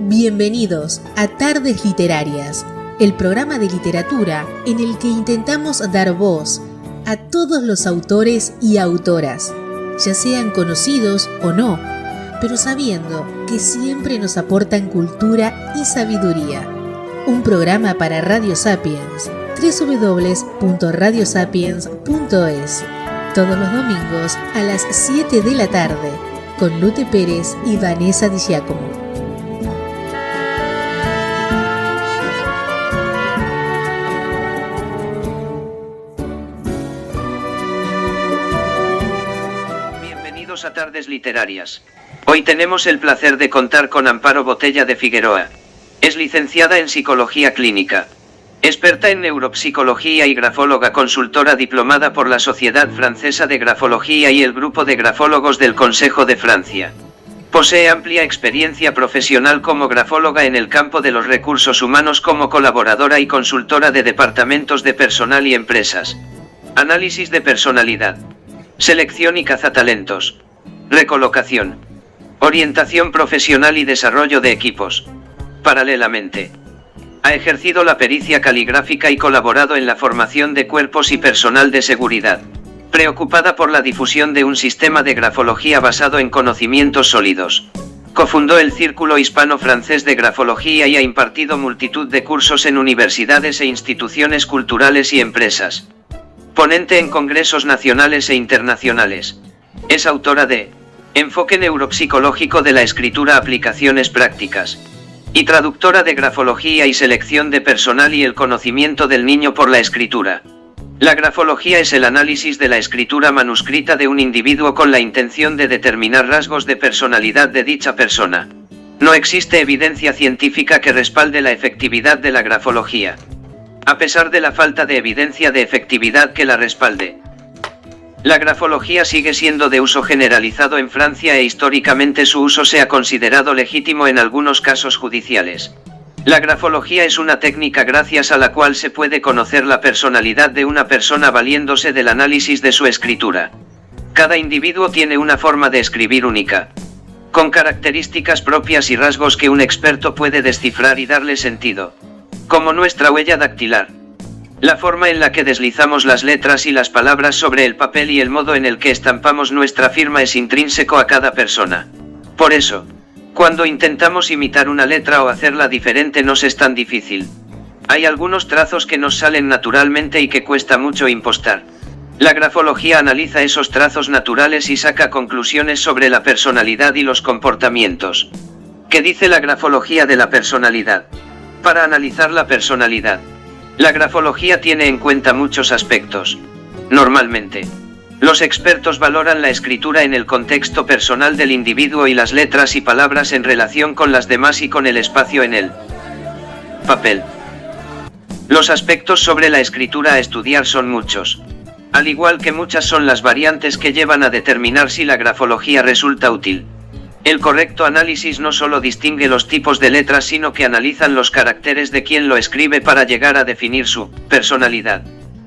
Bienvenidos a Tardes Literarias, el programa de literatura en el que intentamos dar voz a todos los autores y autoras, ya sean conocidos o no, pero sabiendo que siempre nos aportan cultura y sabiduría. Un programa para Radio Sapiens, www.radiosapiens.es, todos los domingos a las 7 de la tarde, con Lute Pérez y Vanessa Di Giacomo. Bienvenidos a Tardes Literarias. Hoy tenemos el placer de contar con Amparo Botella de Figueroa. Es licenciada en Psicología Clínica, experta en neuropsicología y grafóloga, consultora diplomada por la Sociedad Francesa de Grafología y el Grupo de Grafólogos del Consejo de Francia. Posee amplia experiencia profesional como grafóloga en el campo de los recursos humanos, como colaboradora y consultora de departamentos de personal y empresas. Análisis de personalidad, selección y cazatalentos, recolocación, orientación profesional y desarrollo de equipos. Paralelamente, ha ejercido la pericia caligráfica y colaborado en la formación de cuerpos y personal de seguridad. Preocupada por la difusión de un sistema de grafología basado en conocimientos sólidos, cofundó el Círculo Hispano-Francés de Grafología y ha impartido multitud de cursos en universidades e instituciones culturales y empresas. Ponente en congresos nacionales e internacionales. Es autora de Enfoque neuropsicológico de la escritura, aplicaciones prácticas, y traductora de grafología y selección de personal y el conocimiento del niño por la escritura. La grafología es el análisis de la escritura manuscrita de un individuo con la intención de determinar rasgos de personalidad de dicha persona. No existe evidencia científica que respalde la efectividad de la grafología. A pesar de la falta de evidencia de efectividad que la respalde, la grafología sigue siendo de uso generalizado en Francia e históricamente su uso se ha considerado legítimo en algunos casos judiciales. La grafología es una técnica gracias a la cual se puede conocer la personalidad de una persona valiéndose del análisis de su escritura. Cada individuo tiene una forma de escribir única, con características propias y rasgos que un experto puede descifrar y darle sentido, como nuestra huella dactilar, la forma en la que deslizamos las letras y las palabras sobre el papel y el modo en el que estampamos nuestra firma es intrínseco a cada persona. Por eso, cuando intentamos imitar una letra o hacerla diferente nos es tan difícil. Hay algunos trazos que nos salen naturalmente y que cuesta mucho impostar. La grafología analiza esos trazos naturales y saca conclusiones sobre la personalidad y los comportamientos. ¿Qué dice la grafología de la personalidad? Para analizar la personalidad, la grafología tiene en cuenta muchos aspectos. Normalmente, los expertos valoran la escritura en el contexto personal del individuo y las letras y palabras en relación con las demás y con el espacio en el papel. Los aspectos sobre la escritura a estudiar son muchos. Al igual que muchas son las variantes que llevan a determinar si la grafología resulta útil. El correcto análisis no solo distingue los tipos de letras, sino que analizan los caracteres de quien lo escribe para llegar a definir su personalidad.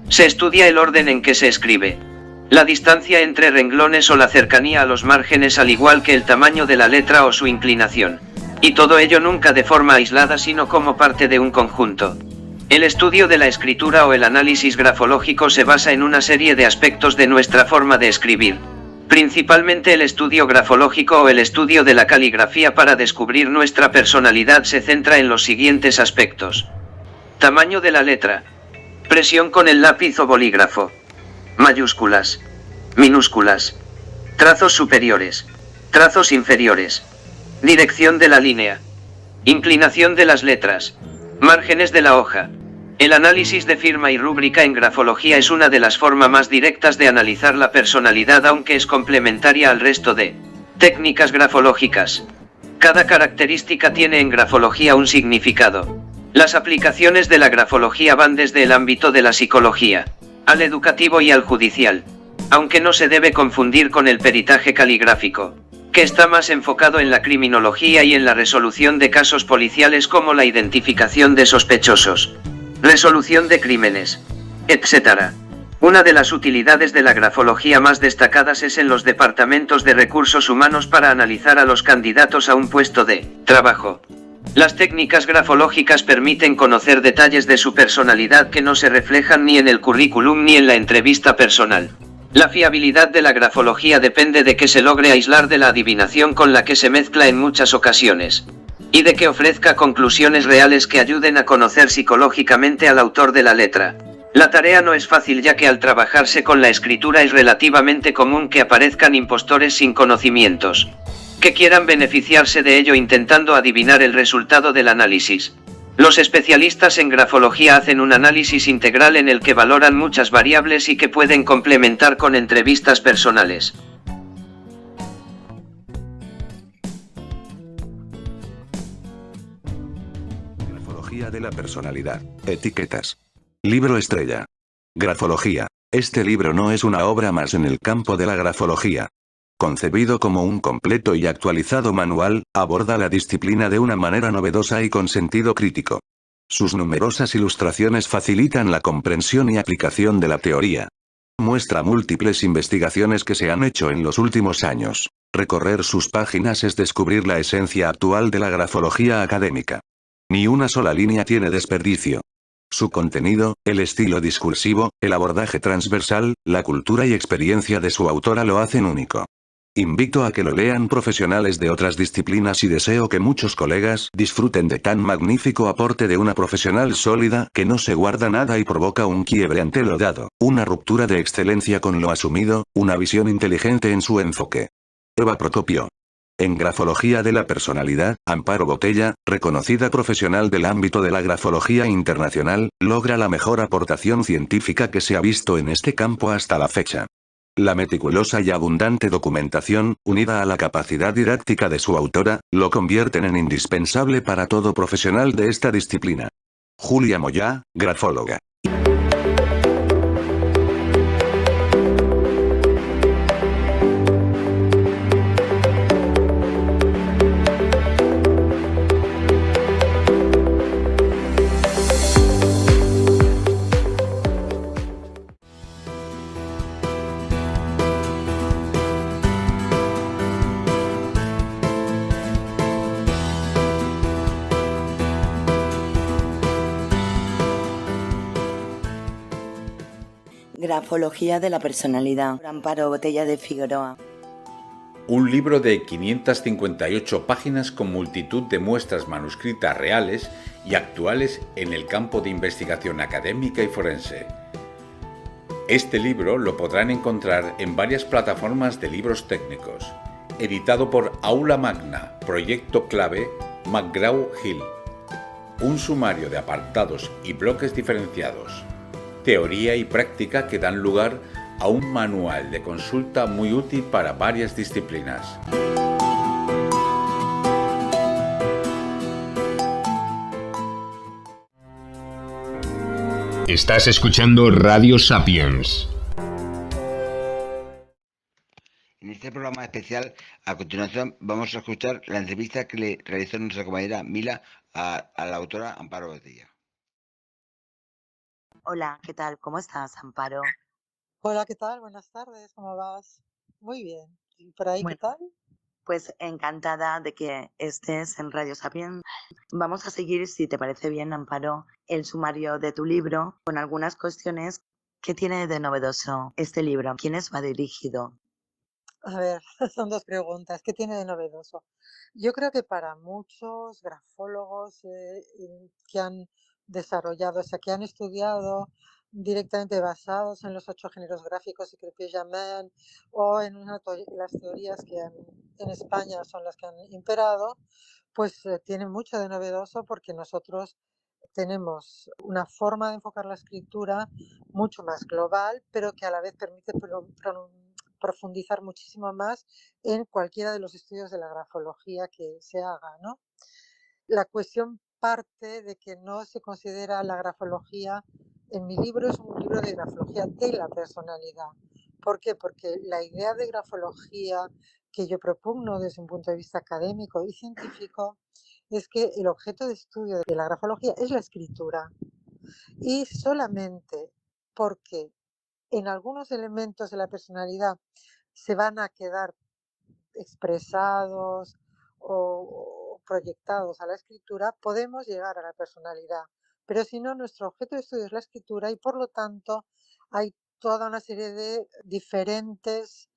Se estudia el orden en que se escribe, la distancia entre renglones o la cercanía a los márgenes, al igual que el tamaño de la letra o su inclinación. Y todo ello nunca de forma aislada, sino como parte de un conjunto. El estudio de la escritura o el análisis grafológico se basa en una serie de aspectos de nuestra forma de escribir. Principalmente el estudio grafológico o el estudio de la caligrafía para descubrir nuestra personalidad se centra en los siguientes aspectos: tamaño de la letra, presión con el lápiz o bolígrafo, mayúsculas, minúsculas, trazos superiores, trazos inferiores, dirección de la línea, inclinación de las letras, márgenes de la hoja. El análisis de firma y rúbrica en grafología es una de las formas más directas de analizar la personalidad, aunque es complementaria al resto de técnicas grafológicas. Cada característica tiene en grafología un significado. Las aplicaciones de la grafología van desde el ámbito de la psicología, al educativo y al judicial, aunque no se debe confundir con el peritaje caligráfico, que está más enfocado en la criminología y en la resolución de casos policiales como la identificación de sospechosos, resolución de crímenes, etc. Una de las utilidades de la grafología más destacadas es en los departamentos de recursos humanos para analizar a los candidatos a un puesto de trabajo. Las técnicas grafológicas permiten conocer detalles de su personalidad que no se reflejan ni en el currículum ni en la entrevista personal. La fiabilidad de la grafología depende de que se logre aislar de la adivinación con la que se mezcla en muchas ocasiones, y de que ofrezca conclusiones reales que ayuden a conocer psicológicamente al autor de la letra. La tarea no es fácil, ya que al trabajarse con la escritura es relativamente común que aparezcan impostores sin conocimientos, que quieran beneficiarse de ello intentando adivinar el resultado del análisis. Los especialistas en grafología hacen un análisis integral en el que valoran muchas variables y que pueden complementar con entrevistas personales. Grafología de la personalidad. Etiquetas. Libro estrella. Grafología. Este libro no es una obra más en el campo de la grafología. Concebido como un completo y actualizado manual, aborda la disciplina de una manera novedosa y con sentido crítico. Sus numerosas ilustraciones facilitan la comprensión y aplicación de la teoría. Muestra múltiples investigaciones que se han hecho en los últimos años. Recorrer sus páginas es descubrir la esencia actual de la grafología académica. Ni una sola línea tiene desperdicio. Su contenido, el estilo discursivo, el abordaje transversal, la cultura y experiencia de su autora lo hacen único. Invito a que lo lean profesionales de otras disciplinas y deseo que muchos colegas disfruten de tan magnífico aporte de una profesional sólida que no se guarda nada y provoca un quiebre ante lo dado, una ruptura de excelencia con lo asumido, una visión inteligente en su enfoque. Eva Procopio. En Grafología de la Personalidad, Amparo Botella, reconocida profesional del ámbito de la grafología internacional, logra la mejor aportación científica que se ha visto en este campo hasta la fecha. La meticulosa y abundante documentación, unida a la capacidad didáctica de su autora, lo convierten en indispensable para todo profesional de esta disciplina. Julia Moyá, grafóloga. Grafología de la personalidad. Amparo Botella de Figueroa. Un libro de 558 páginas con multitud de muestras manuscritas reales y actuales en el campo de investigación académica y forense. Este libro lo podrán encontrar en varias plataformas de libros técnicos. Editado por Aula Magna, Proyecto Clave, McGraw-Hill. Un sumario de apartados y bloques diferenciados. Teoría y práctica que dan lugar a un manual de consulta muy útil para varias disciplinas. Estás escuchando Radio Sapiens. En este programa especial, a continuación, vamos a escuchar la entrevista que le realizó nuestra compañera Mila a la autora Amparo Botella. Hola, ¿qué tal? ¿Cómo estás, Amparo? Hola, ¿qué tal? Buenas tardes, ¿cómo vas? Muy bien. ¿Y por ahí qué tal? Pues encantada de que estés en Radio Sapiens. Vamos a seguir, si te parece bien, Amparo, el sumario de tu libro con algunas cuestiones. ¿Qué tiene de novedoso este libro? ¿A quiénes va dirigido? A ver, son dos preguntas. ¿Qué tiene de novedoso? Yo creo que para muchos grafólogos que han desarrollado, o sea, que han estudiado directamente basados en los 8 géneros gráficos y Crépy-Jamin o en las teorías que en España son las que han imperado, pues tiene mucho de novedoso porque nosotros tenemos una forma de enfocar la escritura mucho más global, pero que a la vez permite profundizar muchísimo más en cualquiera de los estudios de la grafología que se haga, ¿no? La cuestión parte de que no se considera la grafología, en mi libro es un libro de grafología de la personalidad. ¿Por qué? Porque la idea de grafología que yo propugno desde un punto de vista académico y científico es que el objeto de estudio de la grafología es la escritura. Y solamente porque en algunos elementos de la personalidad se van a quedar expresados o proyectados a la escritura, podemos llegar a la personalidad. Pero si no, nuestro objeto de estudio es la escritura y por lo tanto hay toda una serie de diferentes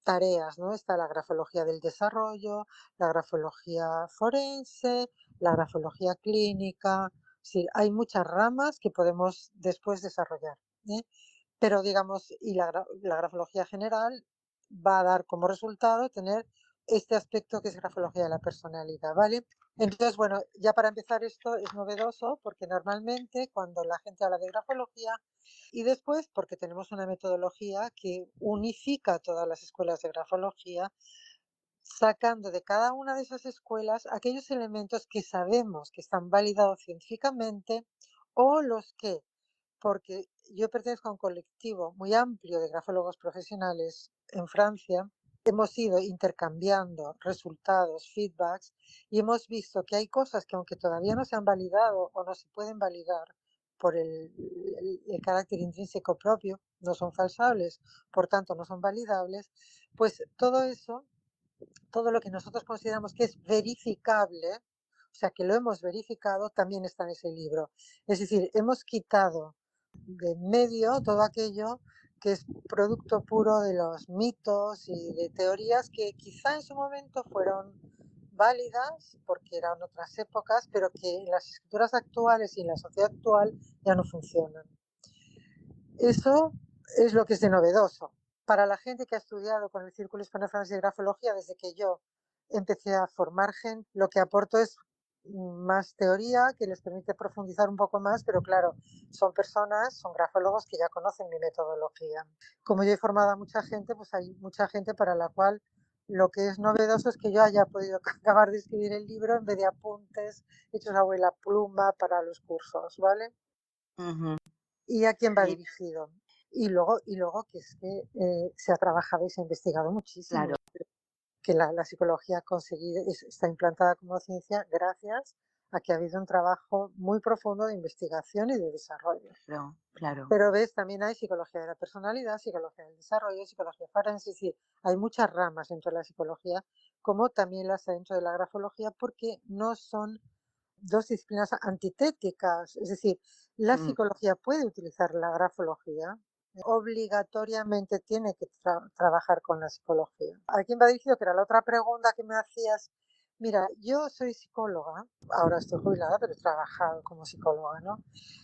tareas, ¿no? Está la grafología del desarrollo, la grafología forense, la grafología clínica. Sí, hay muchas ramas que podemos después desarrollar, ¿eh? Pero digamos, y la grafología general va a dar como resultado tener este aspecto que es grafología de la personalidad, ¿vale? Entonces, bueno, ya para empezar esto es novedoso porque normalmente cuando la gente habla de grafología y después porque tenemos una metodología que unifica todas las escuelas de grafología, sacando de cada una de esas escuelas aquellos elementos que sabemos que están validados científicamente o los que, porque yo pertenezco a un colectivo muy amplio de grafólogos profesionales en Francia, hemos ido intercambiando resultados, feedbacks, y hemos visto que hay cosas que aunque todavía no se han validado o no se pueden validar por el carácter intrínseco propio, no son falsables, por tanto no son validables, pues todo eso, todo lo que nosotros consideramos que es verificable, o sea, que lo hemos verificado, también está en ese libro. Es decir, hemos quitado de en medio todo aquello que es producto puro de los mitos y de teorías que quizá en su momento fueron válidas porque eran otras épocas, pero que en las escrituras actuales y en la sociedad actual ya no funcionan. Eso es lo que es de novedoso. Para la gente que ha estudiado con el Círculo Hispano-Francés de Grafología, desde que yo empecé a formar gente, lo que aporto es más teoría que les permite profundizar un poco más, pero claro, son personas, son grafólogos que ya conocen mi metodología. Como yo he formado a mucha gente, pues hay mucha gente para la cual lo que es novedoso es que yo haya podido acabar de escribir el libro en vez de apuntes hechos a abuela pluma para los cursos, ¿vale? Ujú, Y a quién va sí, dirigido. Y luego que es que se ha trabajado y se ha investigado muchísimo, claro. que la psicología ha conseguido, está implantada como ciencia gracias a que ha habido un trabajo muy profundo de investigación y de desarrollo. Claro, claro. Pero ves, también hay psicología de la personalidad, psicología del desarrollo, psicología forense, es decir, hay muchas ramas dentro de la psicología, como también las hay dentro de la grafología, porque no son dos disciplinas antitéticas. Es decir, la Mm, psicología puede utilizar la grafología, obligatoriamente tiene que trabajar con la psicología. ¿A quién va dirigido? Que era la otra pregunta que me hacías. Mira, yo soy psicóloga, ahora estoy jubilada, pero he trabajado como psicóloga, ¿no?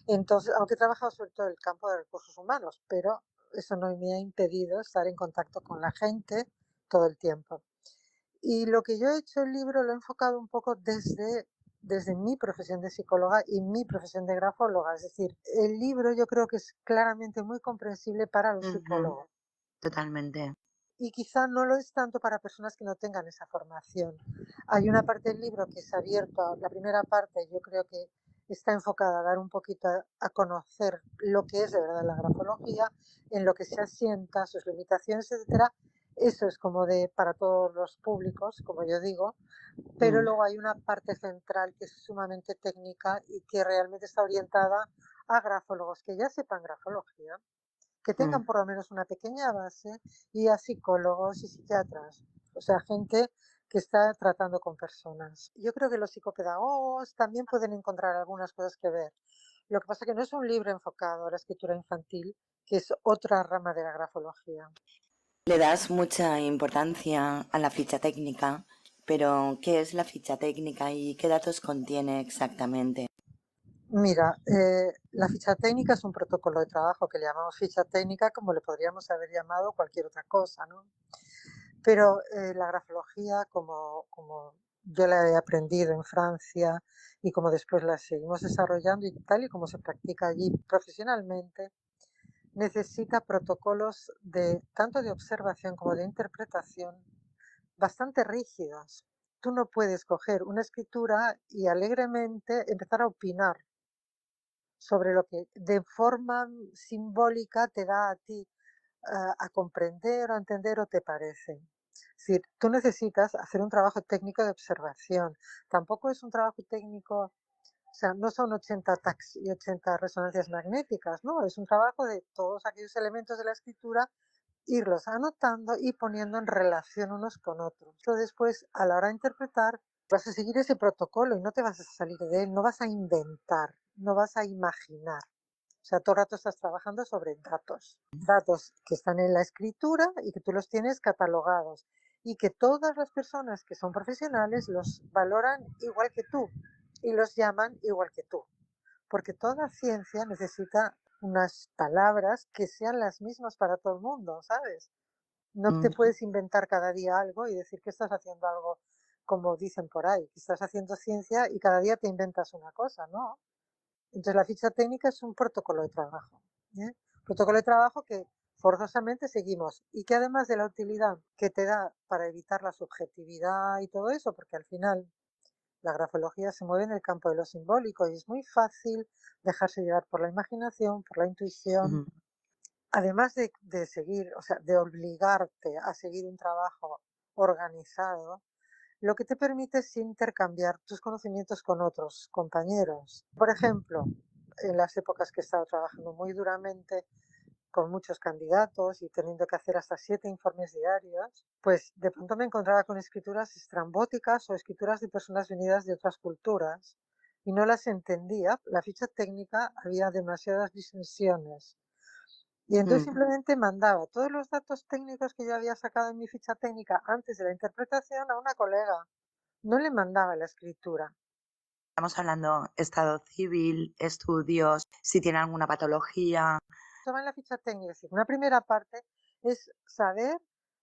Entonces, aunque he trabajado sobre todo en el campo de recursos humanos, pero eso no me ha impedido estar en contacto con la gente todo el tiempo. Y lo que yo he hecho el libro lo he enfocado un poco desde mi profesión de psicóloga y mi profesión de grafóloga. Es decir, el libro yo creo que es claramente muy comprensible para los ujú, psicólogos totalmente. y quizá no lo es tanto para personas que no tengan esa formación. Hay una parte del libro que es abierta, la primera parte yo creo que está enfocada a dar un poquito a conocer lo que es de verdad la grafología, en lo que se asienta, sus limitaciones, etcétera. Eso es como de para todos los públicos, como yo digo, pero Mm, luego hay una parte central que es sumamente técnica y que realmente está orientada a grafólogos que ya sepan grafología, que mm. tengan por lo menos una pequeña base, y a psicólogos y psiquiatras, o sea, gente que está tratando con personas. Yo creo que los psicopedagogos también pueden encontrar algunas cosas que ver. Lo que pasa es que no es un libro enfocado a la escritura infantil, que es otra rama de la grafología. Le das mucha importancia a la ficha técnica, pero ¿qué es la ficha técnica y qué datos contiene exactamente? Mira, la ficha técnica es un protocolo de trabajo que le llamamos ficha técnica, como le podríamos haber llamado cualquier otra cosa, ¿no? Pero la grafología, como yo la he aprendido en Francia y como después la seguimos desarrollando y tal y como se practica allí profesionalmente, necesita protocolos de tanto de observación como de interpretación bastante rígidos. Tú no puedes coger una escritura y alegremente empezar a opinar sobre lo que de forma simbólica te da a ti a comprender o a entender o te parece. Es decir, tú necesitas hacer un trabajo técnico de observación. Tampoco es un trabajo técnico, o sea, no son 80 tags y 80 resonancias magnéticas, no, es un trabajo de todos aquellos elementos de la escritura, irlos anotando y poniendo en relación unos con otros. Entonces, después, a la hora de interpretar, Vas a seguir ese protocolo y no te vas a salir de él, no vas a inventar, no vas a imaginar. O sea, todo el rato estás trabajando sobre datos que están en la escritura y que tú los tienes catalogados y que todas las personas que son profesionales los valoran igual que tú y los llaman igual que tú. Porque toda ciencia necesita unas palabras que sean las mismas para todo el mundo, ¿sabes? No te puedes inventar cada día algo y decir que estás haciendo algo como dicen por ahí, que estás haciendo ciencia y cada día te inventas una cosa, ¿no? Entonces la ficha técnica es un protocolo de trabajo, ¿eh? Protocolo de trabajo que forzosamente seguimos y que además de la utilidad que te da para evitar la subjetividad y todo eso, porque al final la grafología se mueve en el campo de lo simbólico y es muy fácil dejarse llevar por la imaginación, por la intuición, además de seguir, o sea, de obligarte a seguir un trabajo organizado, lo que te permite es intercambiar tus conocimientos con otros compañeros. Por ejemplo, en las épocas que he estado trabajando muy duramente con muchos candidatos y teniendo que hacer hasta 7 informes diarios, pues de pronto me encontraba con escrituras estrambóticas o escrituras de personas venidas de otras culturas y no las entendía. La ficha técnica había demasiadas disensiones. Y entonces simplemente mandaba todos los datos técnicos que yo había sacado en mi ficha técnica antes de la interpretación a una colega. No le mandaba la escritura. Estamos hablando estado civil, estudios, si tiene alguna patología. Eso va en la ficha técnica. Es decir, una primera parte es saber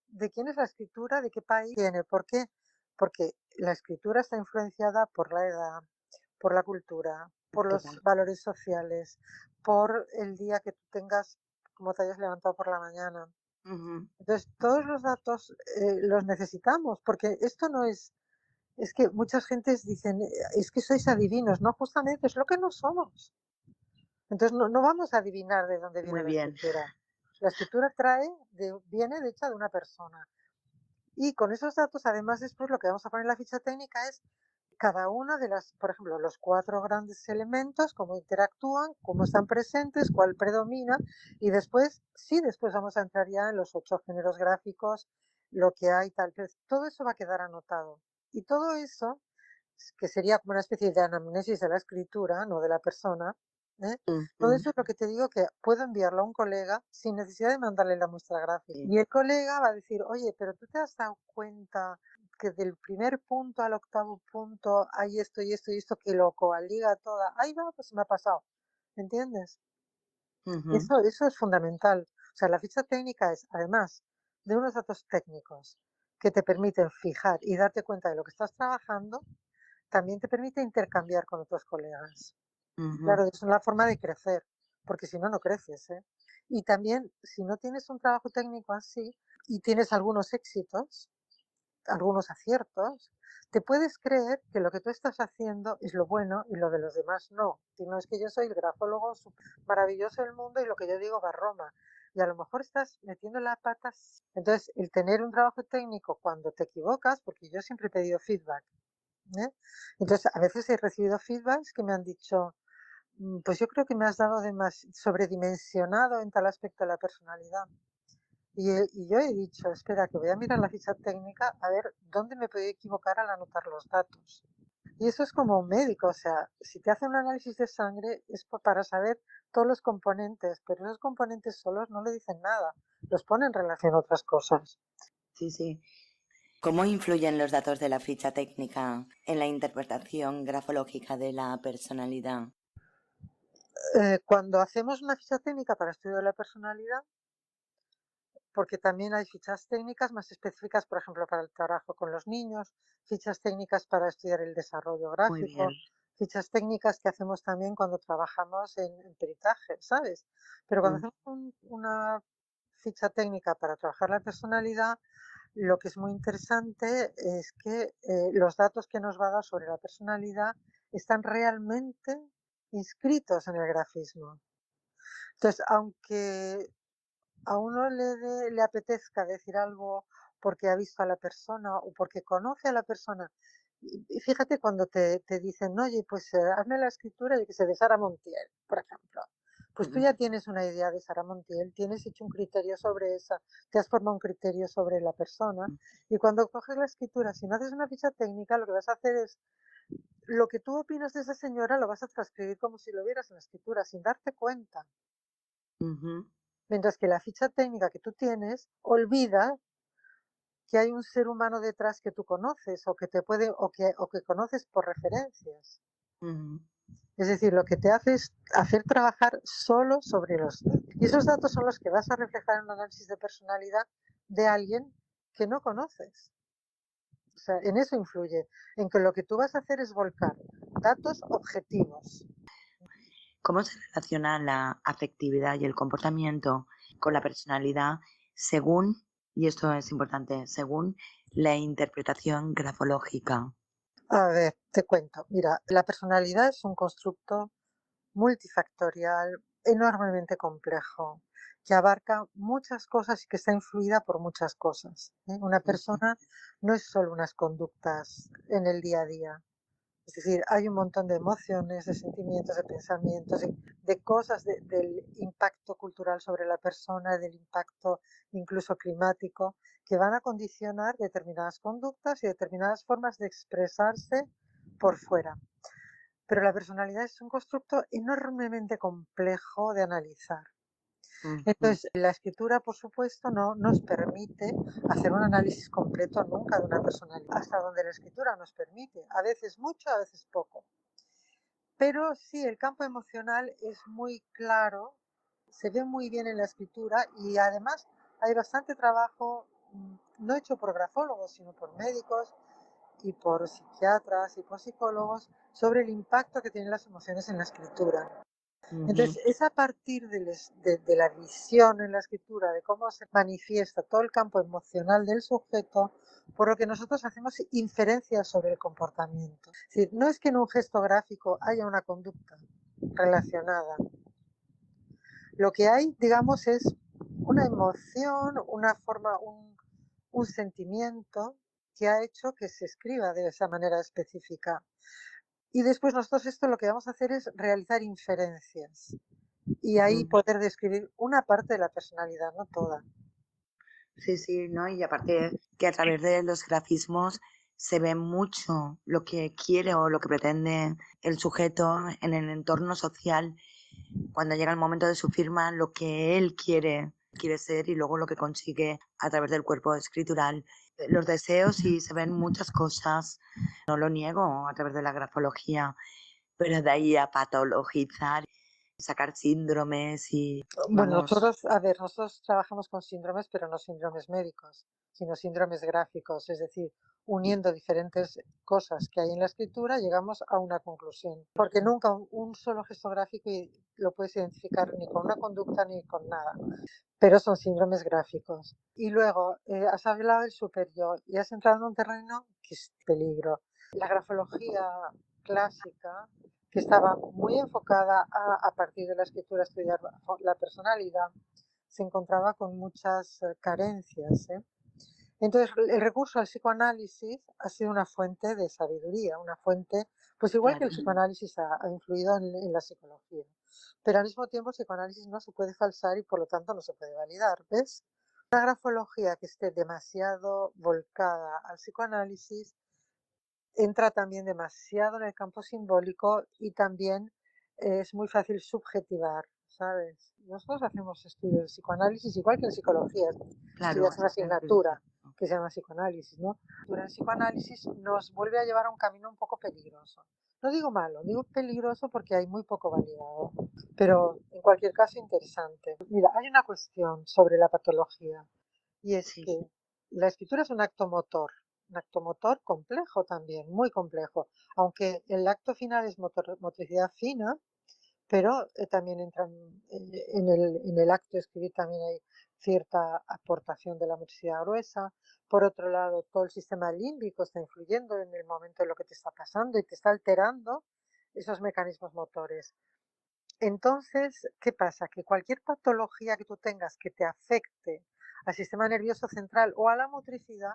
de quién es la escritura, de qué país viene. ¿Por qué? Porque la escritura está influenciada por la edad, por la cultura, por los Total. valores sociales, por el día que tú tengas, como te hayas levantado por la mañana. Entonces, todos los datos los necesitamos, porque esto no es que muchas gentes dicen, es que sois adivinos, no, justamente es lo que no somos. Entonces, no vamos a adivinar de dónde viene Muy la bien. escritura. La escritura viene de hecha de una persona. Y con esos datos, además, después lo que vamos a poner en la ficha técnica es cada una de las, por ejemplo, los 4 grandes elementos, cómo interactúan, cómo están presentes, cuál predomina, y después, sí, después vamos a entrar ya en los 8 géneros gráficos, lo que hay, tal, pero todo eso va a quedar anotado. Y todo eso, que sería como una especie de anamnesis de la escritura, no de la persona, ¿eh? Todo eso es lo que te digo que puedo enviarlo a un colega sin necesidad de mandarle la muestra gráfica. Y el colega va a decir, oye, pero tú te has dado cuenta que del primer punto al octavo punto hay esto y esto y esto que lo coaliga toda. Ahí va, pues me ha pasado. ¿Entiendes? Eso es fundamental. O sea, la ficha técnica es, además de unos datos técnicos que te permiten fijar y darte cuenta de lo que estás trabajando, también te permite intercambiar con otros colegas. Claro, es una forma de crecer, porque si no, no creces, ¿eh? Y también, si no tienes un trabajo técnico así y tienes algunos éxitos, algunos aciertos, te puedes creer que lo que tú estás haciendo es lo bueno y lo de los demás no. Si no es que yo soy el grafólogo maravilloso del mundo y lo que yo digo va a Roma. Y a lo mejor estás metiendo las patas. Entonces, el tener un trabajo técnico cuando te equivocas, porque yo siempre he pedido feedback, ¿eh? Entonces, a veces he recibido feedbacks que me han dicho, pues yo creo que me has dado sobredimensionado en tal aspecto de la personalidad. Y yo he dicho, espera, que voy a mirar la ficha técnica a ver dónde me puedo equivocar al anotar los datos. Y eso es como un médico, o sea, si te hacen un análisis de sangre es para saber todos los componentes, pero esos componentes solos no le dicen nada, los ponen en relación a otras cosas. Sí, sí. ¿Cómo influyen los datos de la ficha técnica en la interpretación grafológica de la personalidad? Cuando hacemos una ficha técnica para estudio de la personalidad, porque también hay fichas técnicas más específicas, por ejemplo, para el trabajo con los niños, fichas técnicas para estudiar el desarrollo Muy gráfico, bien. fichas técnicas que hacemos también cuando trabajamos en peritaje, ¿sabes? Pero cuando hacemos una ficha técnica para trabajar la personalidad, lo que es muy interesante es que los datos que nos va a dar sobre la personalidad están realmente inscritos en el grafismo. Entonces, aunque a uno le apetezca decir algo porque ha visto a la persona o porque conoce a la persona. Y fíjate cuando te dicen, oye, pues hazme la escritura de que se de Sara Montiel, por ejemplo. Pues tú ya tienes una idea de Sara Montiel, tienes hecho un criterio sobre esa, te has formado un criterio sobre la persona y cuando coges la escritura, si no haces una ficha técnica, lo que vas a hacer es lo que tú opinas de esa señora lo vas a transcribir como si lo vieras en la escritura, sin darte cuenta. Ujú. Mientras que la ficha técnica que tú tienes olvida que hay un ser humano detrás que tú conoces o que te puede o que conoces por referencias. Ujú. Es decir, lo que te hace es hacer trabajar solo sobre los datos. Y esos datos son los que vas a reflejar en un análisis de personalidad de alguien que no conoces. O sea, en eso influye, en que lo que tú vas a hacer es volcar datos objetivos. ¿Cómo se relaciona la afectividad y el comportamiento con la personalidad según, y esto es importante, según la interpretación grafológica? A ver, te cuento. Mira, la personalidad es un constructo multifactorial, enormemente complejo, que abarca muchas cosas y que está influida por muchas cosas, ¿eh? Una persona no es solo unas conductas en el día a día. Es decir, hay un montón de emociones, de sentimientos, de pensamientos, de cosas del impacto cultural sobre la persona, del impacto incluso climático, que van a condicionar determinadas conductas y determinadas formas de expresarse por fuera. Pero la personalidad es un constructo enormemente complejo de analizar. Ujú. Entonces, la escritura, por supuesto, no nos permite hacer un análisis completo nunca de una personalidad, hasta donde la escritura nos permite, a veces mucho, a veces poco. Pero sí, el campo emocional es muy claro, se ve muy bien en la escritura y además hay bastante trabajo, no hecho por grafólogos, sino por médicos y por psiquiatras y por psicólogos, sobre el impacto que tienen las emociones en la escritura. Ujú. Entonces, es a partir de la visión en la escritura, de cómo se manifiesta todo el campo emocional del sujeto, por lo que nosotros hacemos inferencias sobre el comportamiento. Es decir, no es que en un gesto gráfico haya una conducta relacionada. Lo que hay, digamos, es una emoción, una forma, un sentimiento que ha hecho que se escriba de esa manera específica. Y después nosotros esto lo que vamos a hacer es realizar inferencias y ahí Mm. poder describir una parte de la personalidad, no toda. Sí, sí, ¿no? Y aparte que a través de los grafismos se ve mucho lo que quiere o lo que pretende el sujeto en el entorno social cuando llega el momento de su firma, lo que él quiere ser y luego lo que consigue a través del cuerpo escritural. Los deseos y se ven muchas cosas, no lo niego a través de la grafología, pero de ahí a patologizar, sacar síndromes y Bueno, vamos, nosotros, a ver, nosotros trabajamos con síndromes, pero no síndromes médicos, sino síndromes gráficos, es decir, uniendo diferentes cosas que hay en la escritura, llegamos a una conclusión. Porque nunca un solo gesto gráfico lo puedes identificar ni con una conducta ni con nada, pero son síndromes gráficos. Y luego, has hablado del superyo y has entrado en un terreno que es peligro. La grafología clásica, que estaba muy enfocada a partir de la escritura, a estudiar la personalidad, se encontraba con muchas carencias, ¿eh? Entonces, el recurso al psicoanálisis ha sido una fuente de sabiduría, una fuente, pues igual que el claro. psicoanálisis ha influido en la psicología. Pero al mismo tiempo el psicoanálisis no se puede falsar y por lo tanto no se puede validar, ¿ves? Una grafología que esté demasiado volcada al psicoanálisis entra también demasiado en el campo simbólico y también es muy fácil subjetivar, ¿sabes? Nosotros hacemos estudios de psicoanálisis igual que en psicología. Claro, Estudias una eso te iba a preguntar. asignatura que se llama psicoanálisis, ¿no? Pero el psicoanálisis nos vuelve a llevar a un camino un poco peligroso. No digo malo, digo peligroso porque hay muy poco validado, pero en cualquier caso interesante. Mira, hay una cuestión sobre la patología y es Sí, que la escritura es un acto motor complejo también, muy complejo, aunque el acto final es motricidad fina, pero también entran en el acto de escribir también hay cierta aportación de la motricidad gruesa. Por otro lado, todo el sistema límbico está influyendo en el momento de lo que te está pasando y te está alterando esos mecanismos motores. Entonces, ¿qué pasa? Que cualquier patología que tú tengas que te afecte al sistema nervioso central o a la motricidad,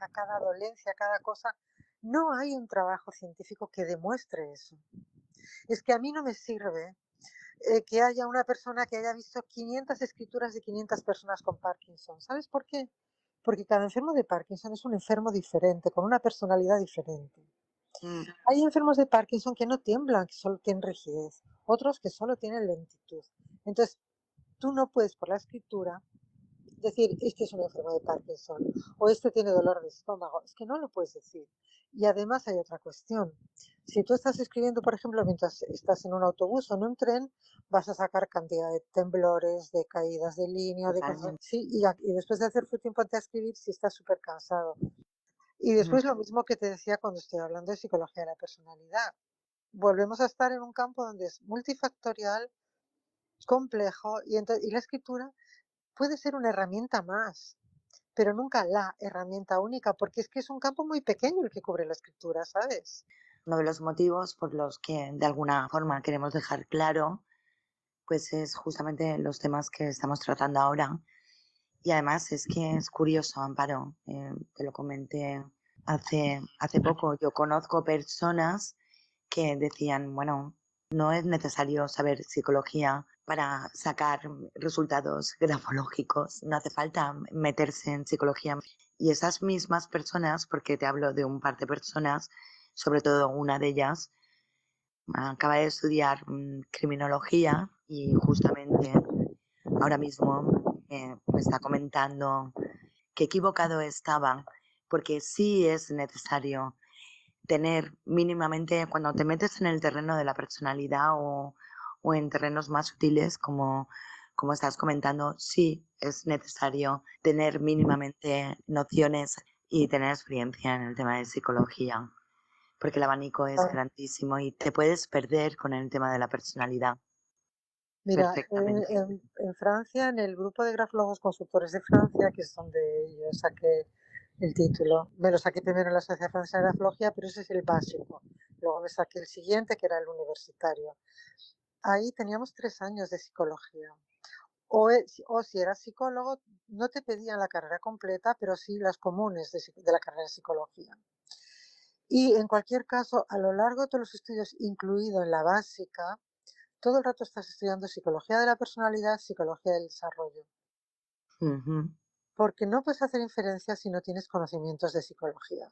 a cada dolencia, a cada cosa, no hay un trabajo científico que demuestre eso. Es que a mí no me sirve que haya una persona que haya visto 500 escrituras de 500 personas con Parkinson. ¿Sabes por qué? Porque cada enfermo de Parkinson es un enfermo diferente, con una personalidad diferente. Hay enfermos de Parkinson que no tiemblan, que solo tienen rigidez, otros que solo tienen lentitud. Entonces, tú no puedes por la escritura decir, este es un enfermo de Parkinson o este tiene dolor de estómago. Es que no lo puedes decir. Y además hay otra cuestión. Si tú estás escribiendo, por ejemplo, mientras estás en un autobús o en un tren, vas a sacar cantidad de temblores, de caídas de línea, de cosas así. Y después de hacer tu tiempo a escribir, si estás súper cansado. Y después lo mismo que te decía cuando estoy hablando de psicología de la personalidad. Volvemos a estar en un campo donde es multifactorial, complejo, y la escritura puede ser una herramienta más, pero nunca la herramienta única, porque es que es un campo muy pequeño el que cubre la escritura, ¿sabes? Uno de los motivos por los que de alguna forma queremos dejar claro, pues es justamente los temas que estamos tratando ahora. Y además es que es curioso, Amparo, te lo comenté hace poco. Yo conozco personas que decían, bueno, no es necesario saber psicología para sacar resultados grafológicos, no hace falta meterse en psicología. Y esas mismas personas, porque te hablo de un par de personas, sobre todo una de ellas, acaba de estudiar criminología y justamente ahora mismo me está comentando que equivocado estaba, porque sí es necesario tener mínimamente, cuando te metes en el terreno de la personalidad o en terrenos más sutiles, como estás comentando, sí es necesario tener mínimamente nociones y tener experiencia en el tema de psicología, porque el abanico es grandísimo y te puedes perder con el tema de la personalidad. Mira, Perfectamente. en Francia, en el grupo de grafólogos consultores de Francia, que es donde yo saqué el título, me lo saqué primero en la Sociedad Francesa de Grafología, pero ese es el básico. Luego me saqué el siguiente, que era el universitario. Ahí teníamos 3 años de psicología. O si eras psicólogo, no te pedían la carrera completa, pero sí las comunes de la carrera de psicología. Y en cualquier caso, a lo largo de todos los estudios, incluido en la básica, todo el rato estás estudiando psicología de la personalidad, psicología del desarrollo. Porque no puedes hacer inferencias si no tienes conocimientos de psicología.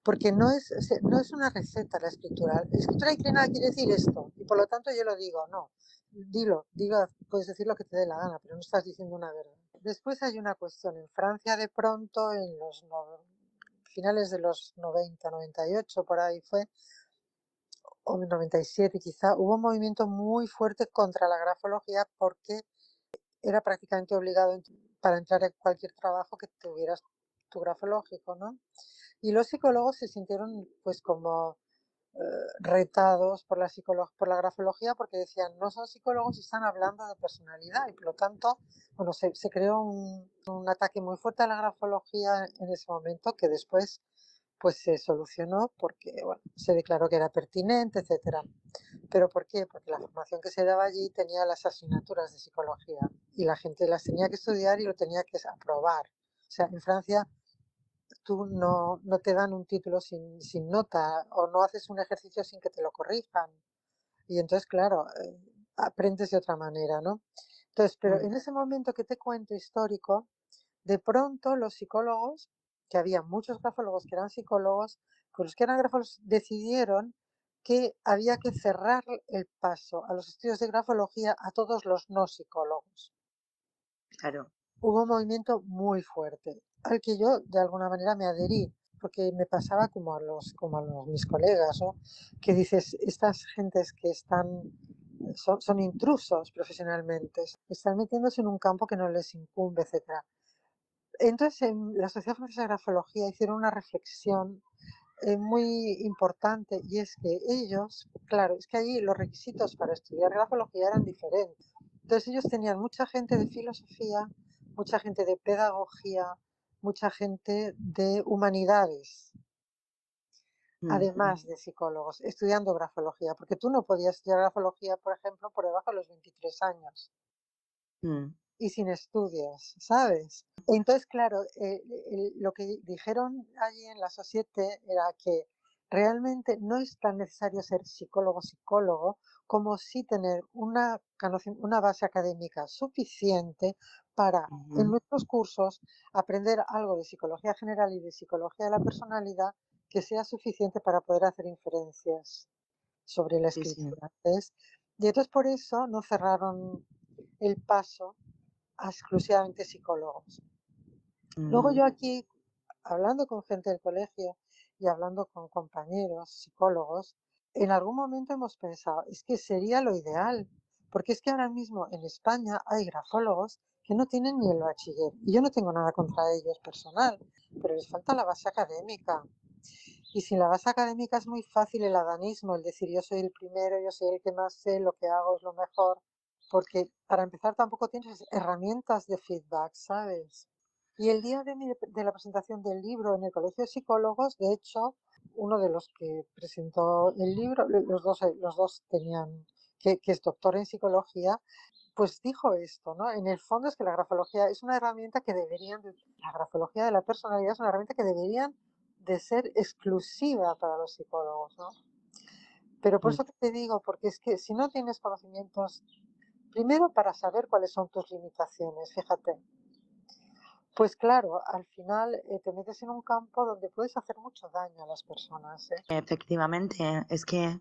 Porque no es una receta la escritura. La escritura inclinada quiere decir esto, y por lo tanto yo lo digo, no. Digo, puedes decir lo que te dé la gana, pero no estás diciendo una verdad. Después hay una cuestión. En Francia, de pronto, en los finales de los 90, 98, por ahí fue, o 97 quizá, hubo un movimiento muy fuerte contra la grafología porque era prácticamente obligado para entrar en cualquier trabajo que tuvieras tu grafológico, ¿no? Y los psicólogos se sintieron pues como retados por por la grafología porque decían, no son psicólogos y están hablando de personalidad y por lo tanto, bueno, se creó un ataque muy fuerte a la grafología en ese momento que después pues se solucionó porque, bueno, se declaró que era pertinente, etcétera. ¿Pero por qué? Porque la formación que se daba allí tenía las asignaturas de psicología y la gente las tenía que estudiar y lo tenía que aprobar. O sea, en Francia tú no te dan un título sin nota o no haces un ejercicio sin que te lo corrijan. Y entonces, claro, aprendes de otra manera, ¿no? Entonces, pero en ese momento que te cuento histórico, de pronto los psicólogos, que había muchos grafólogos que eran psicólogos, pues los que eran grafólogos decidieron que había que cerrar el paso a los estudios de grafología a todos los no psicólogos. Claro. Hubo un movimiento muy fuerte, al que yo de alguna manera me adherí, porque me pasaba como a los mis colegas, ¿no? Que dices, estas gentes que son intrusos profesionalmente, están metiéndose en un campo que no les incumbe, etcétera. Entonces, en la Sociedad Francesa de Grafología hicieron una reflexión muy importante y es que ellos, claro, es que allí los requisitos para estudiar grafología eran diferentes. Entonces ellos tenían mucha gente de filosofía, mucha gente de pedagogía, mucha gente de humanidades, además de psicólogos, estudiando grafología, porque tú no podías estudiar grafología, por ejemplo, por debajo de los 23 años y sin estudios, ¿sabes? Entonces, claro, lo que dijeron allí en la Societe era que realmente no es tan necesario ser psicólogo como sí tener una base académica suficiente para, en nuestros cursos, aprender algo de psicología general y de psicología de la personalidad que sea suficiente para poder hacer inferencias sobre la Sí, sí. escritura. ¿Ves? Y entonces por eso no cerraron el paso a exclusivamente psicólogos. Luego yo aquí, hablando con gente del colegio y hablando con compañeros psicólogos, en algún momento hemos pensado, es que sería lo ideal, porque es que ahora mismo en España hay grafólogos que no tienen ni el bachiller. Y yo no tengo nada contra ellos personal, pero les falta la base académica. Y sin la base académica es muy fácil el adanismo, el decir yo soy el primero, yo soy el que más sé, lo que hago es lo mejor, porque para empezar tampoco tienes herramientas de feedback, ¿sabes? Y el día de la presentación del libro en el Colegio de Psicólogos, de hecho, uno de los que presentó el libro, los dos tenían, que es doctor en psicología, pues dijo esto, ¿no? En el fondo es que la grafología es una herramienta que la grafología de la personalidad es una herramienta que deberían de ser exclusiva para los psicólogos, ¿no? Pero por eso que te digo, porque es que si no tienes conocimientos, primero para saber cuáles son tus limitaciones, fíjate, pues claro, al final te metes en un campo donde puedes hacer mucho daño a las personas, ¿eh? Efectivamente, es que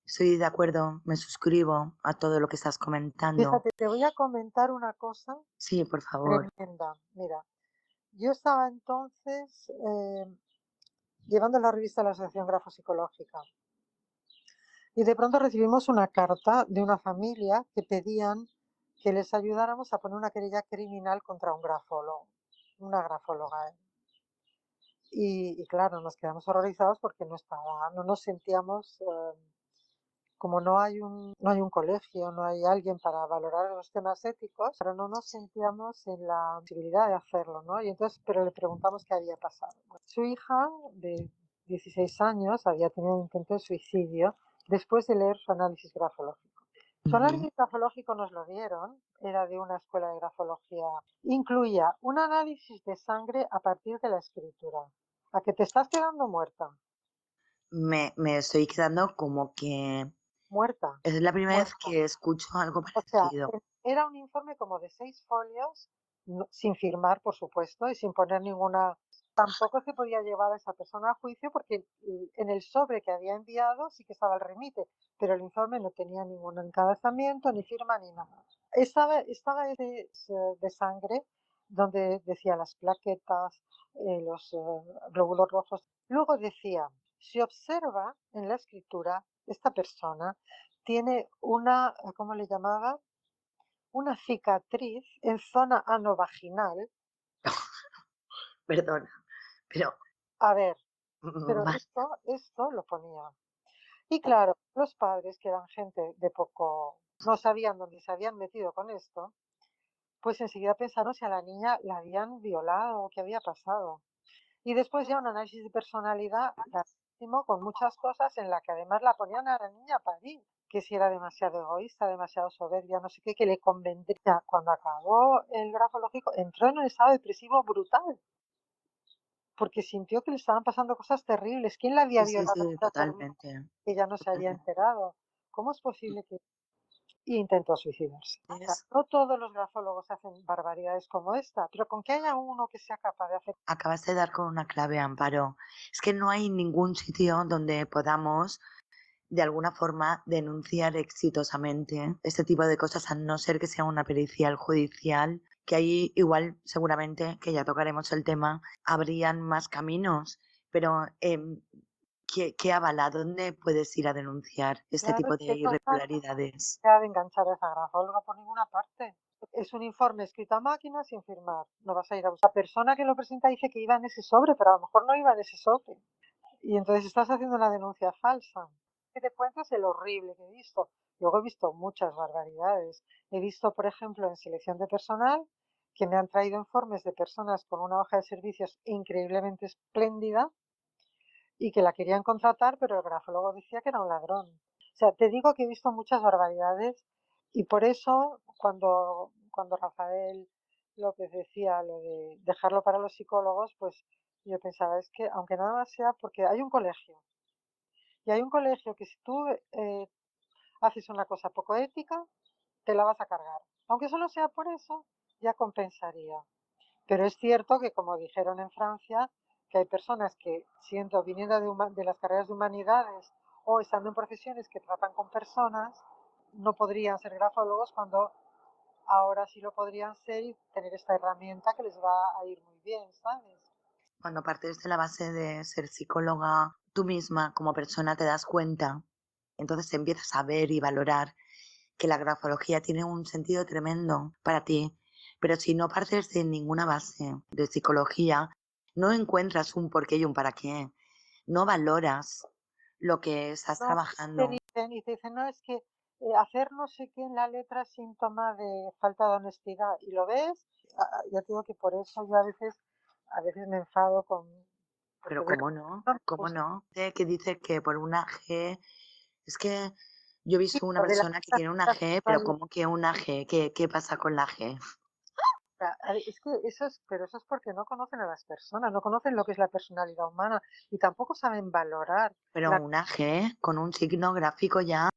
estoy de acuerdo, me suscribo a todo lo que estás comentando. Fíjate, te voy a comentar una cosa Sí, por favor. tremenda. Mira, yo estaba entonces llevando la revista de la Asociación Grafopsicológica y de pronto recibimos una carta de una familia que pedían que les ayudáramos a poner una querella criminal contra un grafólogo, una grafóloga. Y claro, nos quedamos horrorizados porque no nos sentíamos, como no hay un colegio, no hay alguien para valorar los temas éticos, pero no nos sentíamos en la posibilidad de hacerlo, ¿no? Y entonces, pero le preguntamos qué había pasado. Bueno, su hija de 16 años había tenido un intento de suicidio después de leer su análisis grafológico. Su análisis grafológico nos lo dieron, era de una escuela de grafología. Incluía un análisis de sangre a partir de la escritura. ¿A que te estás quedando muerta? Me estoy quedando como que Muerta, es la primera vez muerta. que escucho algo O sea, parecido. era un informe como de 6 folios, sin firmar, por supuesto, y sin poner ninguna. Tampoco se podía llevar a esa persona a juicio porque en el sobre que había enviado sí que estaba el remite, pero el informe no tenía ningún encabezamiento, ni firma, ni nada. Estaba de sangre donde decía las plaquetas, los glóbulos rojos. Luego decía, se observa en la escritura, esta persona tiene una, ¿cómo le llamaba? Una cicatriz en zona anovaginal. Perdona, pero A ver, pero va- esto lo ponía. Y claro, los padres, que eran gente de poco, no sabían dónde se habían metido con esto, pues enseguida pensaron si a la niña la habían violado o qué había pasado. Y después ya un análisis de personalidad larguísimo, con muchas cosas en la que además la ponían a la niña a parir, que si era demasiado egoísta, demasiado soberbia, no sé qué, que le convendría. Cuando acabó el grafológico, entró en un estado depresivo brutal, porque sintió que le estaban pasando cosas terribles. ¿Quién la había sí, sí, violado sí, para hacer totalmente, que ella no se había totalmente. enterado? ¿Cómo es posible que...? Y intentó suicidarse. O sea, no todos los grafólogos hacen barbaridades como esta, pero con que haya uno que sea capaz de hacer... Acabas de dar con una clave, Amparo. Es que no hay ningún sitio donde podamos, de alguna forma, denunciar exitosamente este tipo de cosas, a no ser que sea una pericial judicial, que ahí igual, seguramente, que ya tocaremos el tema, habrían más caminos. Pero, ¿qué avala? ¿Dónde puedes ir a denunciar este Claro, tipo es de que total irregularidades? de enganchar a esa grafóloga por ninguna parte. Es un informe escrito a máquina sin firmar. No vas a ir a buscar. La persona que lo presenta dice que iba en ese sobre, pero a lo mejor no iba en ese sobre. Y entonces estás haciendo una denuncia falsa. Que te cuentas el horrible que he visto. Luego he visto muchas barbaridades. He visto, por ejemplo, en selección de personal, que me han traído informes de personas con una hoja de servicios increíblemente espléndida y que la querían contratar, pero el grafólogo decía que era un ladrón. O sea, te digo que he visto muchas barbaridades y por eso cuando Rafael López decía lo de dejarlo para los psicólogos, pues yo pensaba, es que aunque nada más sea porque hay un colegio Y hay un colegio que si tú haces una cosa poco ética, te la vas a cargar. Aunque solo sea por eso, ya compensaría. Pero es cierto que, como dijeron en Francia, que hay personas que, viniendo de las carreras de humanidades o estando en profesiones que tratan con personas, no podrían ser grafólogos cuando ahora sí lo podrían ser y tener esta herramienta que les va a ir muy bien, ¿sabes? Cuando partes de la base de ser psicóloga, tú misma como persona te das cuenta, entonces empiezas a ver y valorar que la grafología tiene un sentido tremendo para ti. Pero si no partes de ninguna base de psicología, no encuentras un porqué y un para qué. No valoras lo que estás No, te trabajando. dicen, y te dicen, no, es que hacer no sé qué en la letra es síntoma de falta de honestidad. Y lo ves, ya te digo que por eso yo a veces me enfado porque Pero veo ¿cómo no? no me ¿Cómo gusta. no? Que dice que por una G, es que yo he Sí, visto una lo de la persona que tiene una G, pero ¿cómo que una G? ¿Qué pasa con la G? es que pero eso es porque no conocen a las personas, no conocen lo que es la personalidad humana y tampoco saben valorar. Pero una G con un signo gráfico ya.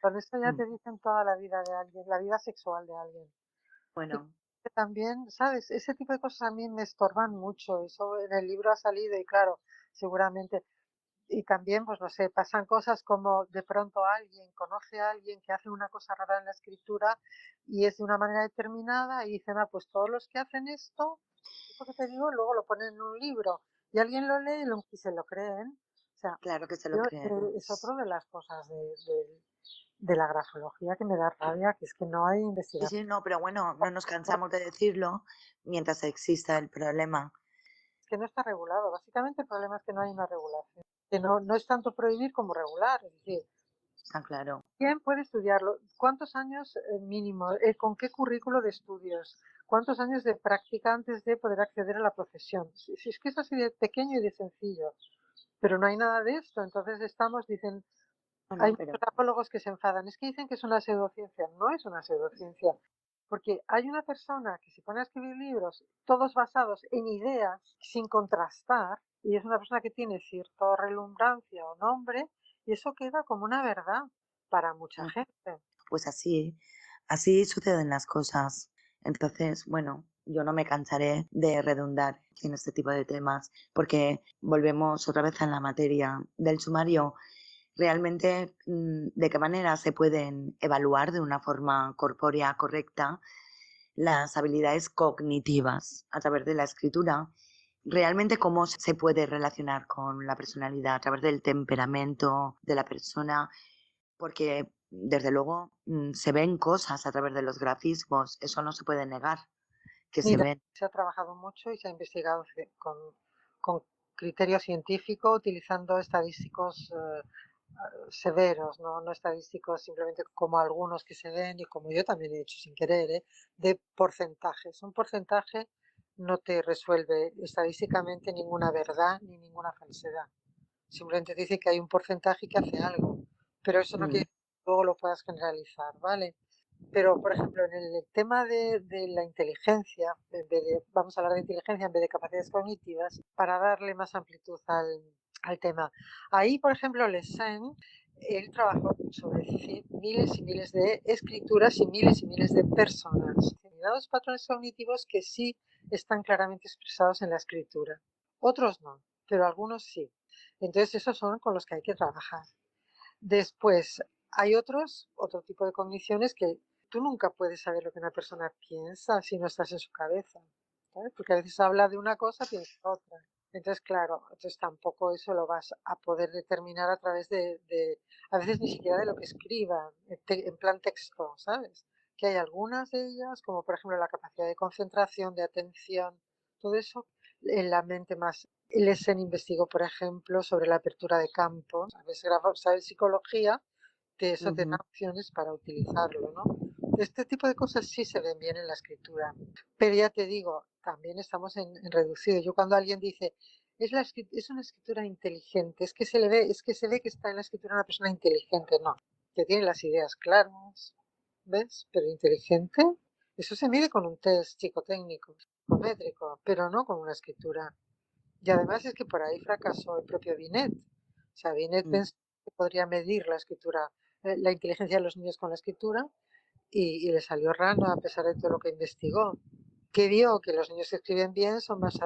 Con esto ya mm, te dicen toda la vida de alguien, la vida sexual de alguien. Y Bueno, que también, ¿sabes? Ese tipo de cosas a mí me estorban mucho. Eso en el libro ha salido y claro, seguramente. Y también, pues no sé, pasan cosas como de pronto alguien conoce a alguien que hace una cosa rara en la escritura y es de una manera determinada y dicen, ah, pues todos los que hacen esto que te digo, luego lo ponen en un libro y alguien lo lee y se lo creen. O sea, claro que se lo yo, creen. es otra de las cosas de la grafología que me da rabia, que es que no hay Sí, investigación. sí, no, pero bueno, no nos cansamos de decirlo mientras exista el problema. Que no está regulado. Básicamente el problema es que no hay una regulación. Que no es tanto prohibir como regular. Es decir, Está claro. ¿quién puede estudiarlo? ¿Cuántos años mínimo? ¿Con qué currículo de estudios? ¿Cuántos años de práctica antes de poder acceder a la profesión? Si es que es así de pequeño y de sencillo. Pero no hay nada de esto. Entonces dicen, No, hay no, muchos pero grafólogos que se enfadan. Es que dicen que es una pseudociencia. No es una pseudociencia. Porque hay una persona que se pone a escribir libros, todos basados en ideas, sin contrastar, y es una persona que tiene cierta relumbrancia o nombre, y eso queda como una verdad para mucha mm, gente. pues así suceden las cosas. Entonces, bueno, yo no me cansaré de redundar en este tipo de temas porque volvemos otra vez a la materia del sumario. Realmente, ¿de qué manera se pueden evaluar de una forma corpórea correcta las habilidades cognitivas a través de la escritura? Realmente, ¿cómo se puede relacionar con la personalidad a través del temperamento de la persona? Porque, desde luego, se ven cosas a través de los grafismos, eso no se puede negar, que se Mira, ven. se ha trabajado mucho y se ha investigado con criterio científico, utilizando estadísticos severos, no estadísticos simplemente como algunos que se ven y como yo también he hecho sin querer, de porcentajes. Un porcentaje no te resuelve estadísticamente ninguna verdad ni ninguna falsedad. Simplemente dice que hay un porcentaje que hace algo, pero eso no Mm, quiere decir que luego lo puedas generalizar, ¿vale? Pero, por ejemplo, en el tema de la inteligencia, vamos a hablar de inteligencia en vez de capacidades cognitivas, para darle más amplitud al tema. Ahí, por ejemplo, Lessen, él trabajó sobre miles y miles de escrituras y miles de personas. Determinados patrones cognitivos que sí están claramente expresados en la escritura. Otros no, pero algunos sí. Entonces, esos son con los que hay que trabajar. Después, hay otro tipo de cogniciones que tú nunca puedes saber lo que una persona piensa si no estás en su cabeza, ¿sabes? Porque a veces habla de una cosa, piensa otra. Entonces, claro, entonces tampoco eso lo vas a poder determinar a través a veces ni siquiera de lo que escriban, en plan texto, ¿sabes? Que hay algunas de ellas, como por ejemplo la capacidad de concentración, de atención, todo eso en la mente más. Lesen investigó, por ejemplo, sobre la apertura de campos. Sabes psicología, que eso te da ujú. opciones para utilizarlo, ¿no? Este tipo de cosas sí se ven bien en la escritura. Pero ya te digo, también estamos en reducido. Yo cuando alguien dice, es una escritura inteligente, es que se ve que está en la escritura una persona inteligente, no, que tiene las ideas claras, ¿ves? Pero inteligente, eso se mide con un test psicotécnico, psicométrico, pero no con una escritura. Y además es que por ahí fracasó el propio Binet. O sea, Binet Mm. pensó que podría medir la escritura, la inteligencia de los niños con la escritura, y le salió rana a pesar de todo lo que investigó. Que vio que los niños que escriben bien son más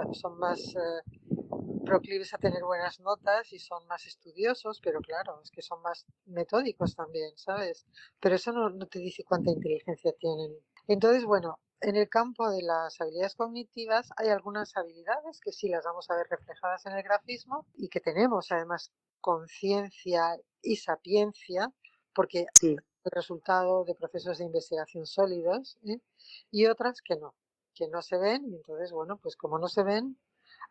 proclives a tener buenas notas y son más estudiosos, pero claro, es que son más metódicos también, ¿sabes? Pero eso no te dice cuánta inteligencia tienen. Entonces, bueno, en el campo de las habilidades cognitivas hay algunas habilidades que sí las vamos a ver reflejadas en el grafismo y que tenemos además conciencia y sapiencia, porque Sí, el resultado de procesos de investigación sólidos, ¿eh? Y otras que no se ven, y entonces, bueno, pues como no se ven,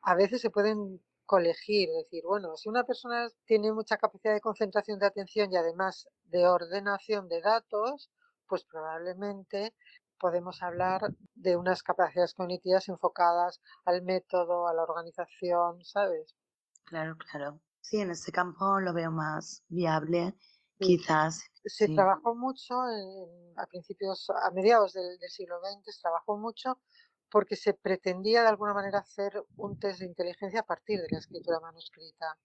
a veces se pueden colegir, decir, bueno, si una persona tiene mucha capacidad de concentración de atención y además de ordenación de datos, pues probablemente podemos hablar de unas capacidades cognitivas enfocadas al método, a la organización, ¿sabes? claro, claro. Sí, en este campo lo veo más viable, Sí. quizás, Se sí. trabajó mucho a mediados del siglo XX, se trabajó mucho porque se pretendía de alguna manera hacer un test de inteligencia a partir de la escritura manuscrita.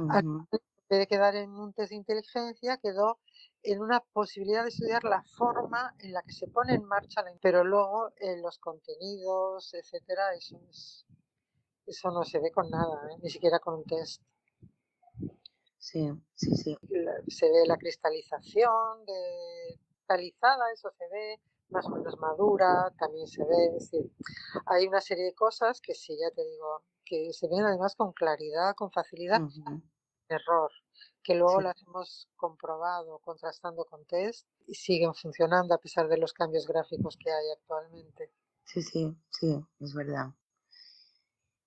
Al Ujú. final, en vez de quedar en un test de inteligencia, quedó en una posibilidad de estudiar la forma en la que se pone en marcha pero luego los contenidos, etcétera, eso no se ve con nada, ni siquiera con un test. Sí, sí, sí. Se ve la cristalización cristalizada, eso se ve más o menos madura, también se ve, es decir, hay una serie de cosas que sí, ya te digo, que se ven además con claridad, con facilidad, Ujú. error, que luego Sí, las hemos comprobado contrastando con test y siguen funcionando a pesar de los cambios gráficos que hay actualmente. sí, sí, sí, es verdad.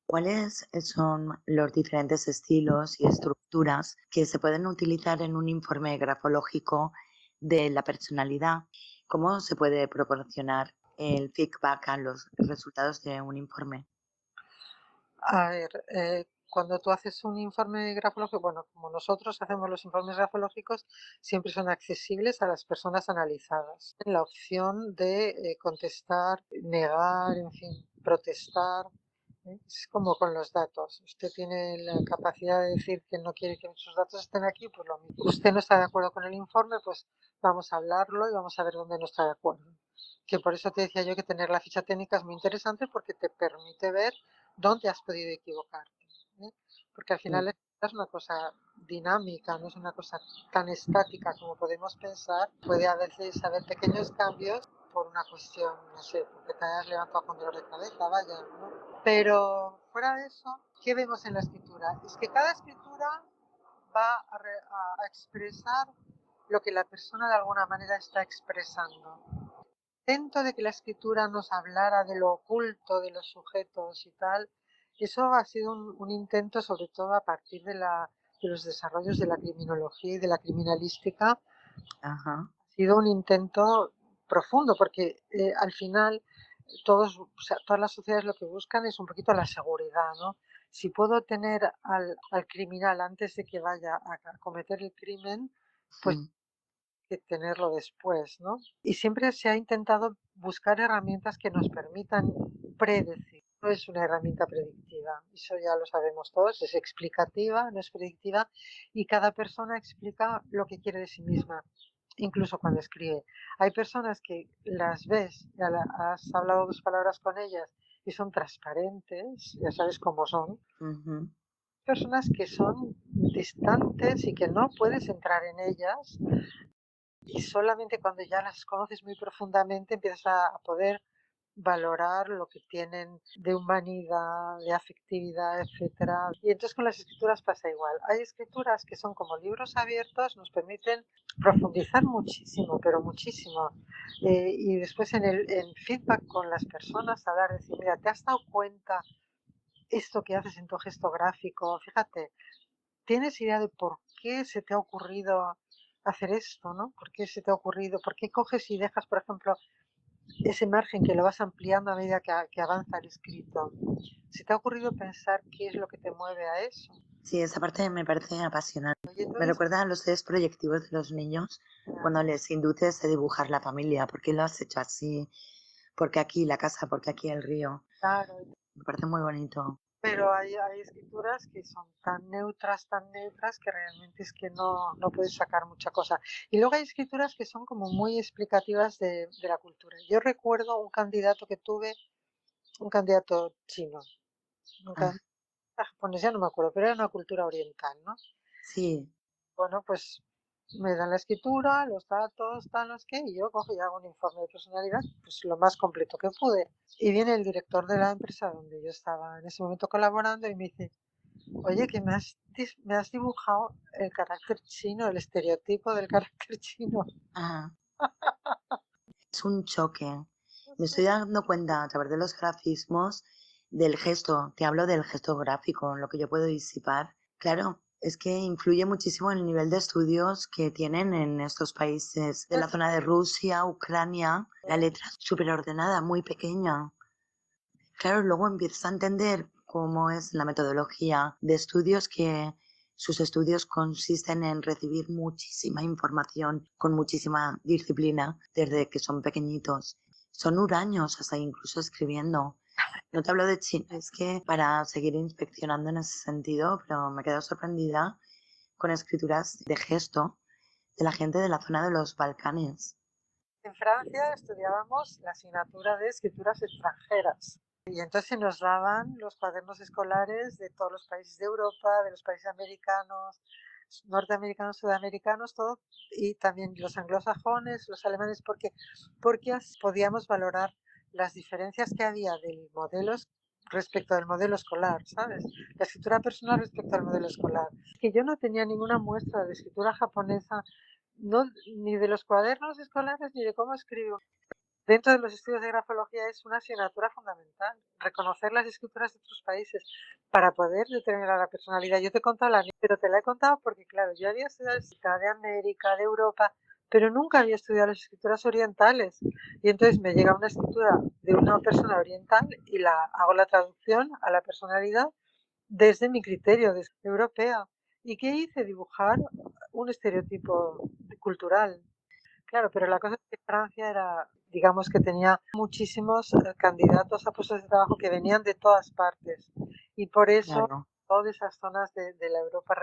¿Cuáles son los diferentes estilos y estructuras que se pueden utilizar en un informe grafológico de la personalidad? ¿Cómo se puede proporcionar el feedback a los resultados de un informe? A ver, cuando tú haces un informe grafológico, bueno, como nosotros hacemos los informes grafológicos, siempre son accesibles a las personas analizadas. La opción de contestar, negar, en fin, protestar. Es como con los datos. Usted tiene la capacidad de decir que no quiere que sus datos estén aquí, pues lo mismo. Usted no está de acuerdo con el informe, pues vamos a hablarlo y vamos a ver dónde no está de acuerdo. Que por eso te decía yo que tener la ficha técnica es muy interesante porque te permite ver dónde has podido equivocarte, ¿eh? Porque al Sí, final es una cosa dinámica, no es una cosa tan estática como podemos pensar. Puede a veces haber pequeños cambios por una cuestión, no sé, porque te hayas levantado con dolor de cabeza, vaya, ¿no? Pero fuera de eso, ¿qué vemos en la escritura? Es que cada escritura va a expresar lo que la persona de alguna manera está expresando. Intento de que la escritura nos hablara de lo oculto de los sujetos y tal, eso ha sido un intento sobre todo a partir de los desarrollos de la criminología y de la criminalística. ajá, Ha sido un intento profundo porque al final o sea, todas las sociedades lo que buscan es un poquito la seguridad, ¿no? Si puedo tener al criminal antes de que vaya a cometer el crimen, pues mm, que tenerlo después, ¿no? Y siempre se ha intentado buscar herramientas que nos permitan predecir. No es una herramienta predictiva, eso ya lo sabemos todos, es explicativa, no es predictiva, y cada persona explica lo que quiere de sí misma, incluso cuando escribe. Hay personas que las ves, has hablado dos palabras con ellas y son transparentes, ya sabes cómo son. ujú. Personas que son distantes y que no puedes entrar en ellas y solamente cuando ya las conoces muy profundamente empiezas a poder valorar lo que tienen de humanidad, de afectividad, etcétera. Y entonces con las escrituras pasa igual. Hay escrituras que son como libros abiertos, nos permiten profundizar muchísimo, pero muchísimo. Y después en feedback con las personas, hablar, decir, mira, ¿te has dado cuenta esto que haces en tu gesto gráfico? Fíjate, ¿tienes idea de por qué se te ha ocurrido hacer esto, ¿no? ¿Por qué se te ha ocurrido? ¿Por qué coges y dejas, por ejemplo, ese margen que lo vas ampliando a medida que avanza el escrito? ¿Se te ha ocurrido pensar qué es lo que te mueve a eso? Sí, esa parte me parece apasionante. Y Me entonces, recuerda a los test proyectivos de los niños cuando les induces a dibujar la familia. ¿Por qué lo has hecho así? ¿Por qué aquí la casa? ¿Por qué aquí el río? claro, Me parece muy bonito. pero hay escrituras que son tan neutras, que realmente es que no puedes sacar mucha cosa. Y luego hay escrituras que son como muy explicativas de la cultura. Yo recuerdo un candidato que tuve, un candidato chino, un Ah, candidato japonés, ya no me acuerdo, pero era una cultura oriental, ¿no? sí. Bueno, pues me dan la escritura, los datos, tal, no sé qué, y yo cojo y hago un informe de personalidad, pues lo más completo que pude. Y viene el director de la empresa donde yo estaba en ese momento colaborando y me dice, oye, que me has dibujado el carácter chino, el estereotipo del carácter chino. Ah, es un choque. Me estoy dando cuenta a través de los grafismos del gesto. Te hablo del gesto gráfico, lo que yo puedo disipar. Claro, es que influye muchísimo en el nivel de estudios que tienen en estos países de la zona de Rusia, Ucrania. La letra es súper ordenada, muy pequeña. Claro, luego empiezas a entender cómo es la metodología de estudios, que sus estudios consisten en recibir muchísima información con muchísima disciplina desde que son pequeñitos. Son huraños hasta incluso escribiendo. No te hablo de China, es que para seguir inspeccionando en ese sentido, pero me he quedado sorprendida con escrituras de gesto de la gente de la zona de los Balcanes. En Francia estudiábamos la asignatura de escrituras extranjeras. Y entonces nos daban los cuadernos escolares de todos los países de Europa, de los países americanos, norteamericanos, sudamericanos, todo, y también los anglosajones, los alemanes, porque así podíamos valorar las diferencias que había del modelo respecto del modelo escolar, ¿sabes? La escritura personal respecto al modelo escolar. Que yo no tenía ninguna muestra de escritura japonesa, no, ni de los cuadernos escolares ni de cómo escribo. Dentro de los estudios de grafología es una asignatura fundamental, reconocer las escrituras de otros países para poder determinar la personalidad. Yo te he contado la mía, pero te la he contado porque, claro, yo había estudiado escritura de América, de Europa, pero nunca había estudiado las escrituras orientales. Y entonces me llega una escritura de una persona oriental y hago la traducción a la personalidad desde mi criterio de europea. ¿Y qué hice? Dibujar un estereotipo cultural. Claro, pero la cosa es que Francia era, digamos que tenía muchísimos candidatos a puestos de trabajo que venían de todas partes y por eso Claro. todas esas zonas de la Europa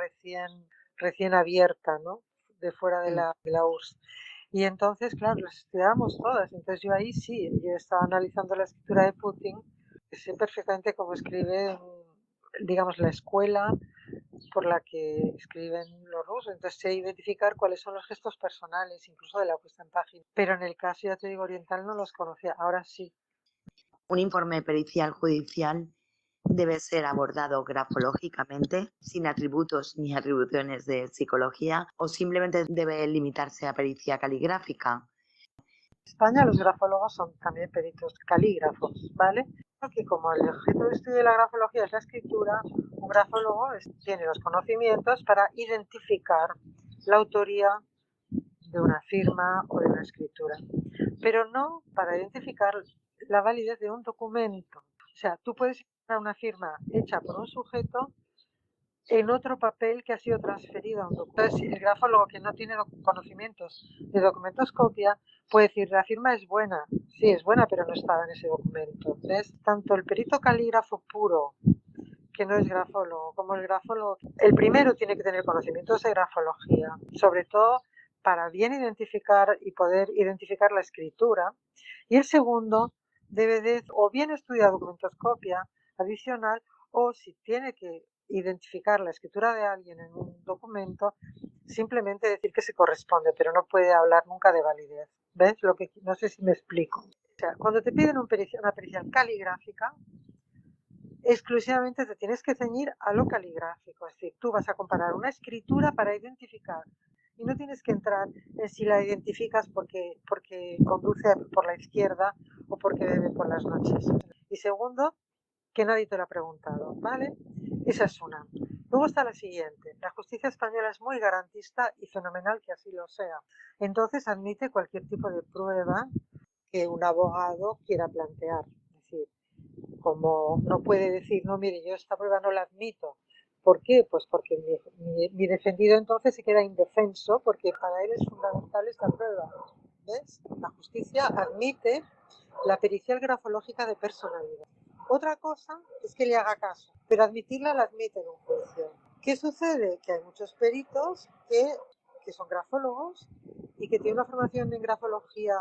recién abierta, ¿no? De fuera Mm. de la URSS. Y entonces, claro, las estudiábamos todas. Entonces yo ahí sí, yo estaba analizando la escritura de Putin, que sé perfectamente cómo escribe, digamos, la escuela por la que escriben los rusos. Entonces sé identificar cuáles son los gestos personales, incluso de la puesta en página. Pero en el caso, ya te digo, oriental no los conocía. Ahora sí. Un informe pericial judicial debe ser abordado grafológicamente, sin atributos ni atribuciones de psicología, o simplemente debe limitarse a pericia caligráfica. En España los grafólogos son también peritos calígrafos, ¿vale? Porque como el objeto de estudio de la grafología es la escritura, un grafólogo tiene los conocimientos para identificar la autoría de una firma o de una escritura, pero no para identificar la validez de un documento. O sea, tú puedes encontrar una firma hecha por un sujeto en otro papel que ha sido transferido a un documento. Entonces, el grafólogo que no tiene conocimientos de documentoscopia puede decir, la firma es buena, sí, es buena, pero no estaba en ese documento. Entonces, tanto el perito calígrafo puro, que no es grafólogo, como el grafólogo, el primero tiene que tener conocimientos de grafología, sobre todo para bien identificar y poder identificar la escritura, y el segundo debe de o bien estudiar documentoscopia adicional, o si tiene que identificar la escritura de alguien en un documento, simplemente decir que se corresponde, pero no puede hablar nunca de validez. ¿Ves? No sé si me explico. O sea, cuando te piden una pericia caligráfica, exclusivamente te tienes que ceñir a lo caligráfico, es decir, tú vas a comparar una escritura para identificar y no tienes que entrar en si la identificas porque conduce por la izquierda o porque bebe por las noches. Y segundo, que nadie te lo ha preguntado, ¿vale? Esa es una. Luego está la siguiente. La justicia española es muy garantista y fenomenal que así lo sea. Entonces admite cualquier tipo de prueba que un abogado quiera plantear. Es decir, como no puede decir, no, mire, yo esta prueba no la admito. ¿Por qué? Pues porque mi defendido entonces se queda indefenso porque para él es fundamental esta prueba. ¿Ves? La justicia admite la pericial grafológica de personalidad. Otra cosa es que le haga caso, pero admitirla la admite en un juicio. ¿Qué sucede? Que hay muchos peritos que son grafólogos y que tienen una formación en grafología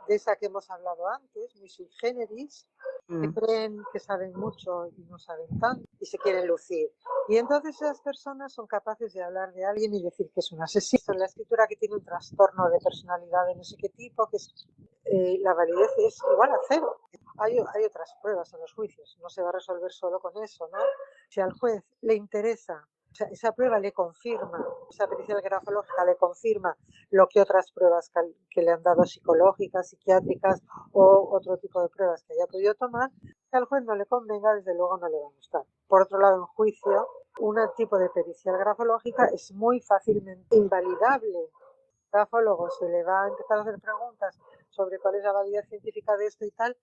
de esa que hemos hablado antes, muy sui generis, que creen que saben mucho y no saben tanto y se quieren lucir. Y entonces esas personas son capaces de hablar de alguien y decir que es un asesino. En la escritura que tiene un trastorno de personalidad de no sé qué tipo, la validez es igual a cero. Hay otras pruebas en los juicios, no se va a resolver solo con eso, ¿no? Si al juez le interesa, o sea, esa prueba le confirma, esa pericia grafológica le confirma lo que otras pruebas que le han dado psicológicas, psiquiátricas o otro tipo de pruebas que haya podido tomar, que al juez no le convenga, desde luego no le va a gustar. Por otro lado, en juicio, un tipo de pericia grafológica es muy fácilmente invalidable. Grafólogo se le va a empezar a hacer preguntas sobre cuál es la validez científica de esto y tal,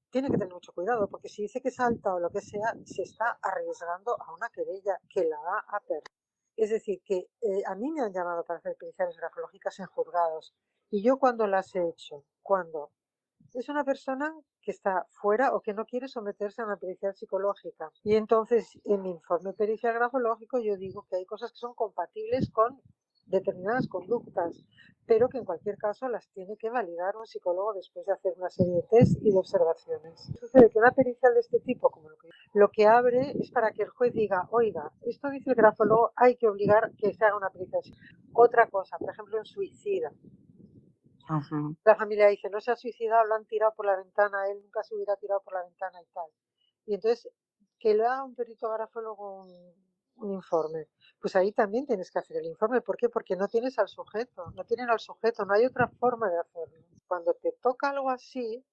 tiene que tener mucho cuidado, porque si dice que salta o lo que sea, se está arriesgando a una querella que la va a perder. Es decir, que a mí me han llamado para hacer periciales grafológicas en juzgados. Y yo cuando las he hecho, cuando es una persona que está fuera o que no quiere someterse a una pericial psicológica. Y entonces en mi informe pericial grafológico yo digo que hay cosas que son compatibles con determinadas conductas, pero que en cualquier caso las tiene que validar un psicólogo después de hacer una serie de test y de observaciones. Sucede que una pericial de este tipo, como lo que abre es para que el juez diga, oiga, esto dice el grafólogo, hay que obligar que se haga una pericial. Otra cosa, por ejemplo, en suicida. La familia dice, no se ha suicidado, lo han tirado por la ventana, él nunca se hubiera tirado por la ventana y tal. Y entonces, que le haga un perito grafólogo un informe. Pues ahí también tienes que hacer el informe. ¿Por qué? Porque no tienes al sujeto, no tienen al sujeto, no hay otra forma de hacerlo. Cuando te toca algo así,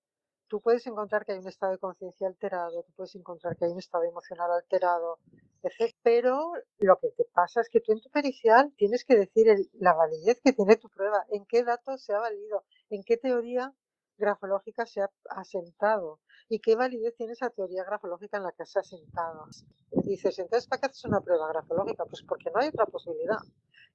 tú puedes encontrar que hay un estado de conciencia alterado, tú puedes encontrar que hay un estado emocional alterado, etc. Pero lo que te pasa es que tú en tu pericial tienes que decir la validez que tiene tu prueba, en qué datos se ha valido, en qué teoría grafológica se ha asentado y qué validez tiene esa teoría grafológica en la que se ha asentado. Dices, entonces, ¿para qué haces una prueba grafológica? Pues porque no hay otra posibilidad.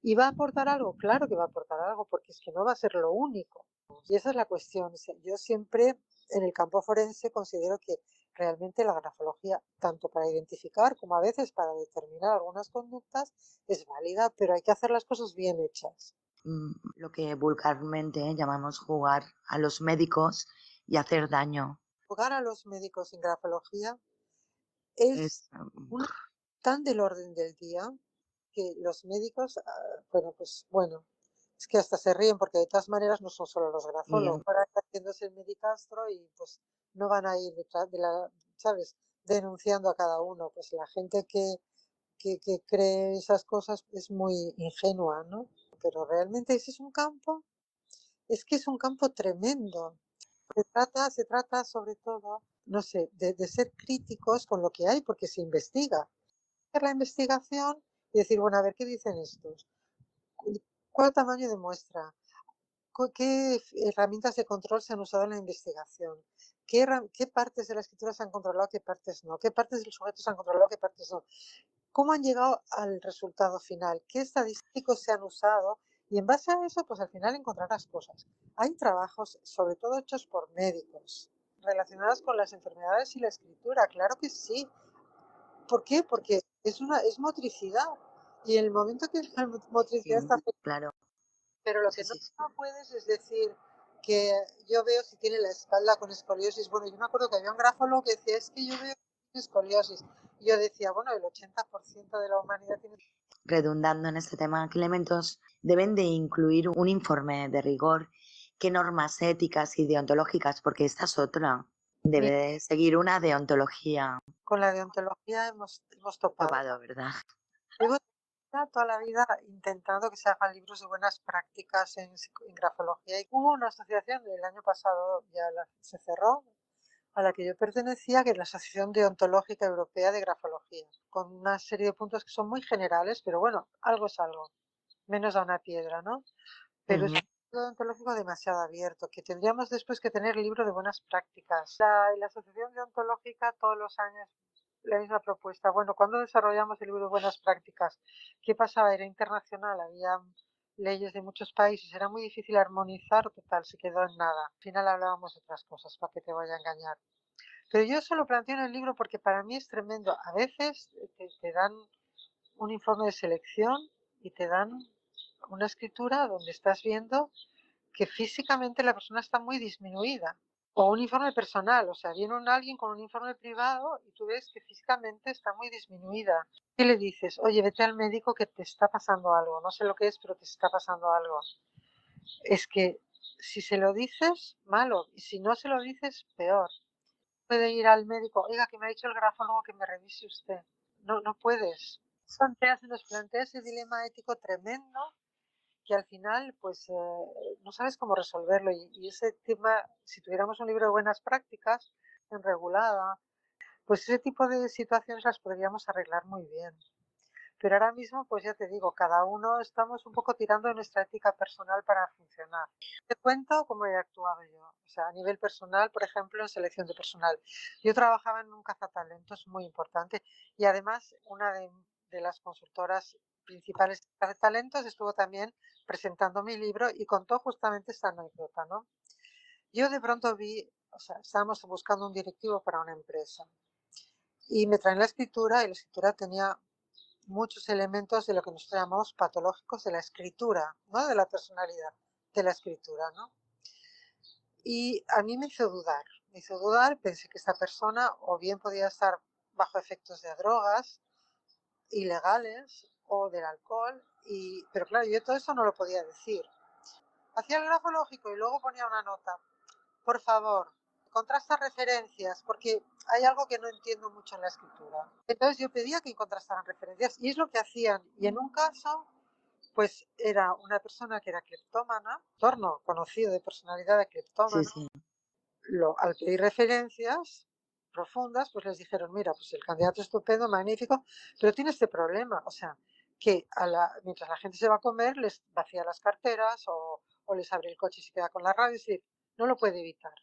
¿Y va a aportar algo? Claro que va a aportar algo, porque es que no va a ser lo único. Y esa es la cuestión. Yo siempre en el campo forense considero que realmente la grafología, tanto para identificar como a veces para determinar algunas conductas, es válida, pero hay que hacer las cosas bien hechas. Lo que vulgarmente llamamos jugar a los médicos y hacer daño. Jugar a los médicos en grafología es tan del orden del día que los médicos, bueno, es que hasta se ríen porque de todas maneras no son solo los grafólogos. Ahora está haciéndose el medicastro y pues no van a ir detrás de ¿sabes? Denunciando a cada uno. Pues la gente que cree esas cosas es muy ingenua, ¿no? Pero realmente ese es que es un campo tremendo. Se trata sobre todo, no sé, de ser críticos con lo que hay porque se investiga. Hacer la investigación y decir, bueno, a ver qué dicen estos. ¿Cuál tamaño de muestra? ¿Qué herramientas de control se han usado en la investigación? ¿Qué partes de la escritura se han controlado, qué partes no? ¿Qué partes del sujeto se han controlado, qué partes no? ¿Cómo han llegado al resultado final? ¿Qué estadísticos se han usado? Y en base a eso, pues al final encontrarás cosas. Hay trabajos, sobre todo hechos por médicos, relacionados con las enfermedades y la escritura, claro que sí. ¿Por qué? Porque es motricidad. Y en el momento que la motricidad está Claro. pero lo que no puedes es decir que yo veo si tiene la espalda con escoliosis. Bueno, yo me acuerdo que había un grafólogo que decía, es que yo veo que tiene escoliosis. Y yo decía, bueno, el 80% de la humanidad tiene... Redundando en este tema, ¿qué elementos deben de incluir un informe de rigor? ¿Qué normas éticas y deontológicas? Porque esta es otra. Debe de seguir una deontología. Con la deontología hemos topado. ¿Verdad? Llevo toda la vida intentando que se hagan libros de buenas prácticas en grafología. Y hubo una asociación el año pasado, se cerró, a la que yo pertenecía, que es la Asociación Deontológica Europea de Grafología, con una serie de puntos que son muy generales, pero bueno, algo es algo, menos da una piedra, ¿no? Pero es un mundo deontológico demasiado abierto, que tendríamos después que tener libro de buenas prácticas. La Asociación Deontológica todos los años la misma propuesta. Bueno, cuando desarrollamos el libro de buenas prácticas, ¿qué pasaba? Era internacional, había leyes de muchos países, era muy difícil armonizar, total, se quedó en nada. Al final hablábamos de otras cosas, para que te voy a engañar. Pero yo eso lo planteo en el libro porque para mí es tremendo. A veces te dan un informe de selección y te dan una escritura donde estás viendo que físicamente la persona está muy disminuida. O un informe personal, o sea, viene alguien con un informe privado y tú ves que físicamente está muy disminuida. ¿Qué le dices? Oye, vete al médico que te está pasando algo. No sé lo que es, pero te está pasando algo. Es que si se lo dices, malo. Y si no se lo dices, peor. Puede ir al médico, oiga, que me ha dicho el grafólogo que me revise usted. No, no puedes. Nos plantea ese dilema ético tremendo que al final pues no sabes cómo resolverlo y ese tema, si tuviéramos un libro de buenas prácticas en regulada, pues ese tipo de situaciones las podríamos arreglar muy bien. Pero ahora mismo, pues ya te digo, cada uno estamos un poco tirando de nuestra ética personal para funcionar. Te cuento cómo he actuado yo. O sea, a nivel personal, por ejemplo, en selección de personal. Yo trabajaba en un cazatalentos muy importante y además una de las consultoras principales de cazatalentos estuvo también presentando mi libro y contó justamente esta anécdota, ¿no? Yo de pronto vi, o sea, estábamos buscando un directivo para una empresa y me traen la escritura y la escritura tenía muchos elementos de lo que nosotros llamamos patológicos de la escritura, no de la personalidad, de la escritura, ¿no? Y a mí me hizo dudar, pensé que esta persona o bien podía estar bajo efectos de drogas ilegales o del alcohol, pero claro, yo todo eso no lo podía decir. Hacía el grafo lógico y luego ponía una nota. Por favor, contrasta referencias, porque hay algo que no entiendo mucho en la escritura. Entonces yo pedía que contrastaran referencias y es lo que hacían. Y en un caso, pues era una persona que era cleptómana, torno conocido de personalidad de Sí, cleptómano. sí. Al pedir referencias profundas, pues les dijeron, mira, pues el candidato es estupendo, magnífico, pero tiene este problema, o sea, que mientras la gente se va a comer, les vacía las carteras o les abre el coche y se queda con la radio, es decir, no lo puede evitar.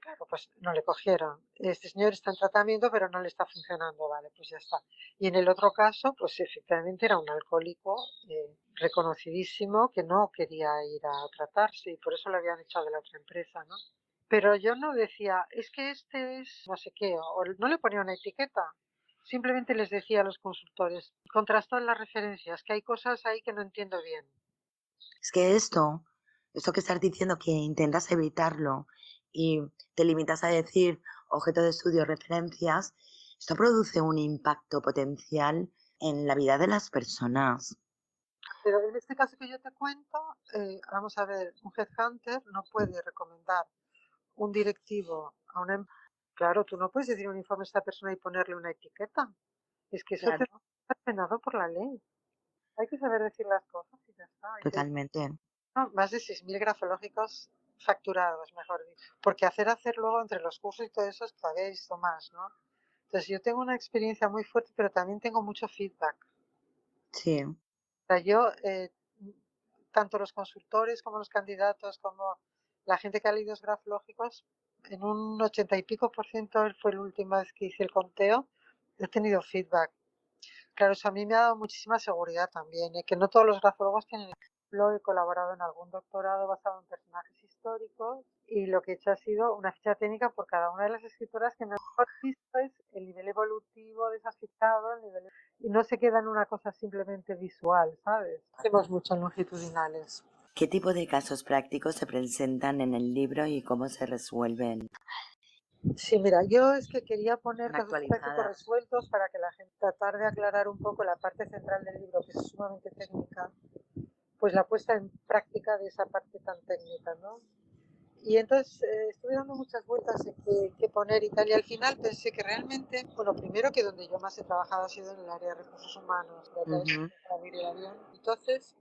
Claro, pues no le cogieron. Este señor está en tratamiento, pero no le está funcionando, vale, pues ya está. Y en el otro caso, pues efectivamente era un alcohólico reconocidísimo que no quería ir a tratarse y por eso lo habían echado de la otra empresa, ¿no? Pero yo no decía, es que este es no sé qué, o no le ponía una etiqueta. Simplemente les decía a los consultores, contrastad las referencias, que hay cosas ahí que no entiendo bien. Es que esto que estás diciendo, que intentas evitarlo y te limitas a decir objeto de estudio, referencias, esto produce un impacto potencial en la vida de las personas. Pero en este caso que yo te cuento, vamos a ver, un headhunter no puede recomendar un directivo a una empresa. Claro, tú no puedes decir un informe a esta persona y ponerle una etiqueta. Es que eso te Claro. está penado por la ley. Hay que saber decir las cosas y ya está. Totalmente. No, más de 6.000 grafológicos facturados, mejor dicho. Porque hacer luego entre los cursos y todo eso es todavía visto más, ¿no? Entonces yo tengo una experiencia muy fuerte, pero también tengo mucho feedback. Sí. O sea, yo, tanto los consultores como los candidatos, como la gente que ha leído los grafológicos, en un 80 y pico por ciento, fue la última vez que hice el conteo, he tenido feedback. Claro, eso a mí me ha dado muchísima seguridad también, que no todos los grafólogos tienen. He colaborado en algún doctorado basado en personajes históricos y lo que he hecho ha sido una ficha técnica por cada una de las escritoras que mejor visto es el nivel evolutivo de esas fichado, y no se queda en una cosa simplemente visual, ¿sabes? Hacemos mucho en longitudinales. ¿Qué tipo de casos prácticos se presentan en el libro y cómo se resuelven? Sí, mira, yo es que quería poner Una casos prácticos actualizada. resueltos para que la gente tratar de aclarar un poco la parte central del libro, que es sumamente técnica, pues la puesta en práctica de esa parte tan técnica, ¿no? Y entonces estuve dando muchas vueltas en qué poner y tal, y al final pensé que realmente, bueno, primero que donde yo más he trabajado ha sido en el área de recursos humanos, Ujú. entonces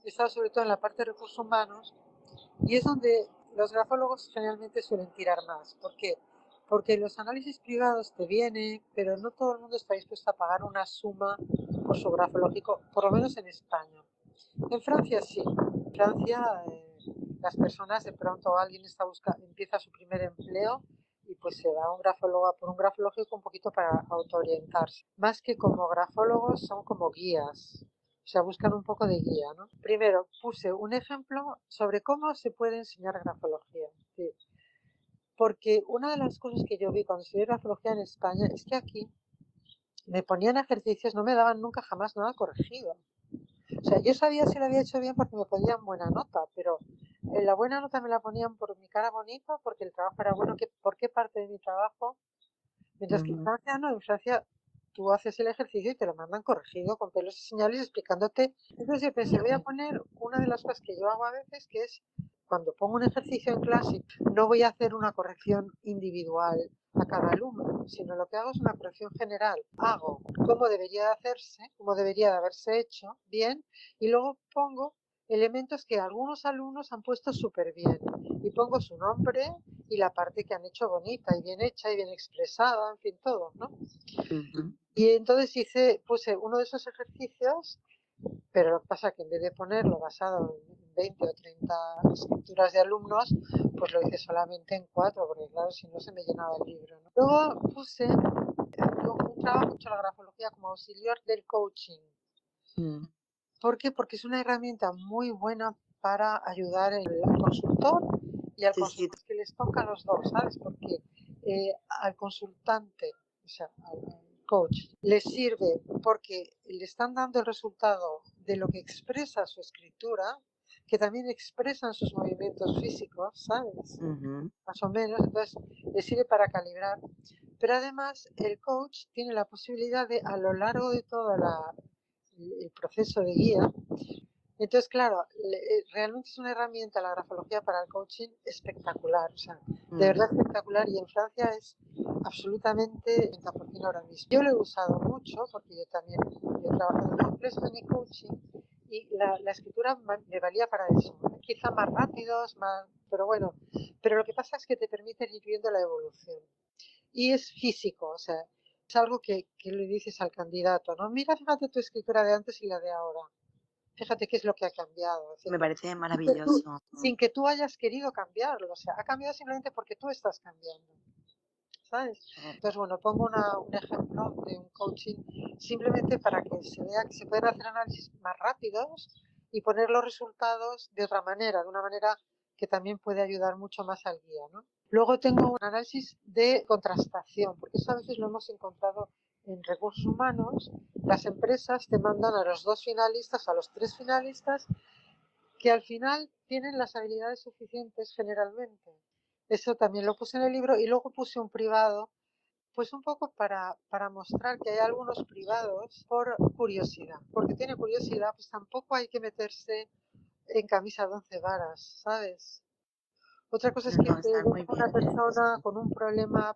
he estado sobre todo en la parte de recursos humanos, y es donde los grafólogos generalmente suelen tirar más. ¿Por qué? Porque los análisis privados te vienen, pero no todo el mundo está dispuesto a pagar una suma por su grafológico, por lo menos en España. En Francia sí. En Francia las personas de pronto alguien empieza su primer empleo y pues se va a un grafólogo por un grafológico un poquito para autoorientarse. Más que como grafólogos son como guías. O sea, buscan un poco de guía, ¿no? Primero puse un ejemplo sobre cómo se puede enseñar grafología. Sí. Porque una de las cosas que yo vi cuando estudié grafología en España es que aquí me ponían ejercicios, no me daban nunca jamás nada corregido. O sea, yo sabía si lo había hecho bien porque me ponían buena nota, pero la buena nota me la ponían por mi cara bonita, porque el trabajo era bueno, ¿por qué parte de mi trabajo? Mientras que en Francia no, en Francia tú haces el ejercicio y te lo mandan corregido con pelos y señales explicándote. Entonces yo pensé, voy a poner una de las cosas que yo hago a veces, que es cuando pongo un ejercicio en clase, no voy a hacer una corrección individual a cada alumno, sino lo que hago es una corrección general. Hago cómo debería de hacerse, cómo debería de haberse hecho bien, y luego pongo elementos que algunos alumnos han puesto súper bien. Y pongo su nombre y la parte que han hecho bonita y bien hecha y bien expresada, en fin, todo, ¿no? Y entonces puse uno de esos ejercicios, pero lo que pasa es que en vez de ponerlo basado en 20 o 30 escrituras de alumnos, pues lo hice solamente en 4, porque claro, si no se me llenaba el libro, ¿no? Luego puse un trabajo mucho la grafología como auxiliar del coaching. ¿Por qué? Porque es una herramienta muy buena para ayudar al consultor y al consultor que les toca a los dos, ¿sabes? Porque al consultante, o sea, al coach, les sirve porque le están dando el resultado de lo que expresa su escritura, que también expresan sus movimientos físicos, ¿sabes? Más o menos, entonces les sirve para calibrar. Pero además el coach tiene la posibilidad de, a lo largo de todo el proceso de guía, entonces, claro, realmente es una herramienta la grafología para el coaching espectacular, o sea, de verdad espectacular, y en Francia es absolutamente 90% ahora mismo. Yo lo he usado mucho porque yo he trabajado en una empresa de coaching y la escritura me valía para eso, quizá más rápidos, pero bueno, pero lo que pasa es que te permite ir viendo la evolución y es físico, o sea, es algo que le dices al candidato, ¿no? Mira, fíjate tu escritura de antes y la de ahora. Fíjate qué es lo que ha cambiado. Me parece maravilloso. Sin que tú hayas querido cambiarlo. O sea, ha cambiado simplemente porque tú estás cambiando. ¿Sabes? Entonces, bueno, pongo un ejemplo de un coaching simplemente para que se vea que se pueden hacer análisis más rápidos y poner los resultados de otra manera, de una manera que también puede ayudar mucho más al guía, ¿no? Luego tengo un análisis de contrastación, porque eso a veces lo hemos encontrado en recursos humanos. Las empresas te mandan a los 2 finalistas, a los 3 finalistas, que al final tienen las habilidades suficientes generalmente. Eso también lo puse en el libro y luego puse un privado, pues un poco para mostrar que hay algunos privados por curiosidad, porque tiene curiosidad, pues tampoco hay que meterse en camisa de 11 varas, ¿sabes? Otra cosa es que una persona con un problema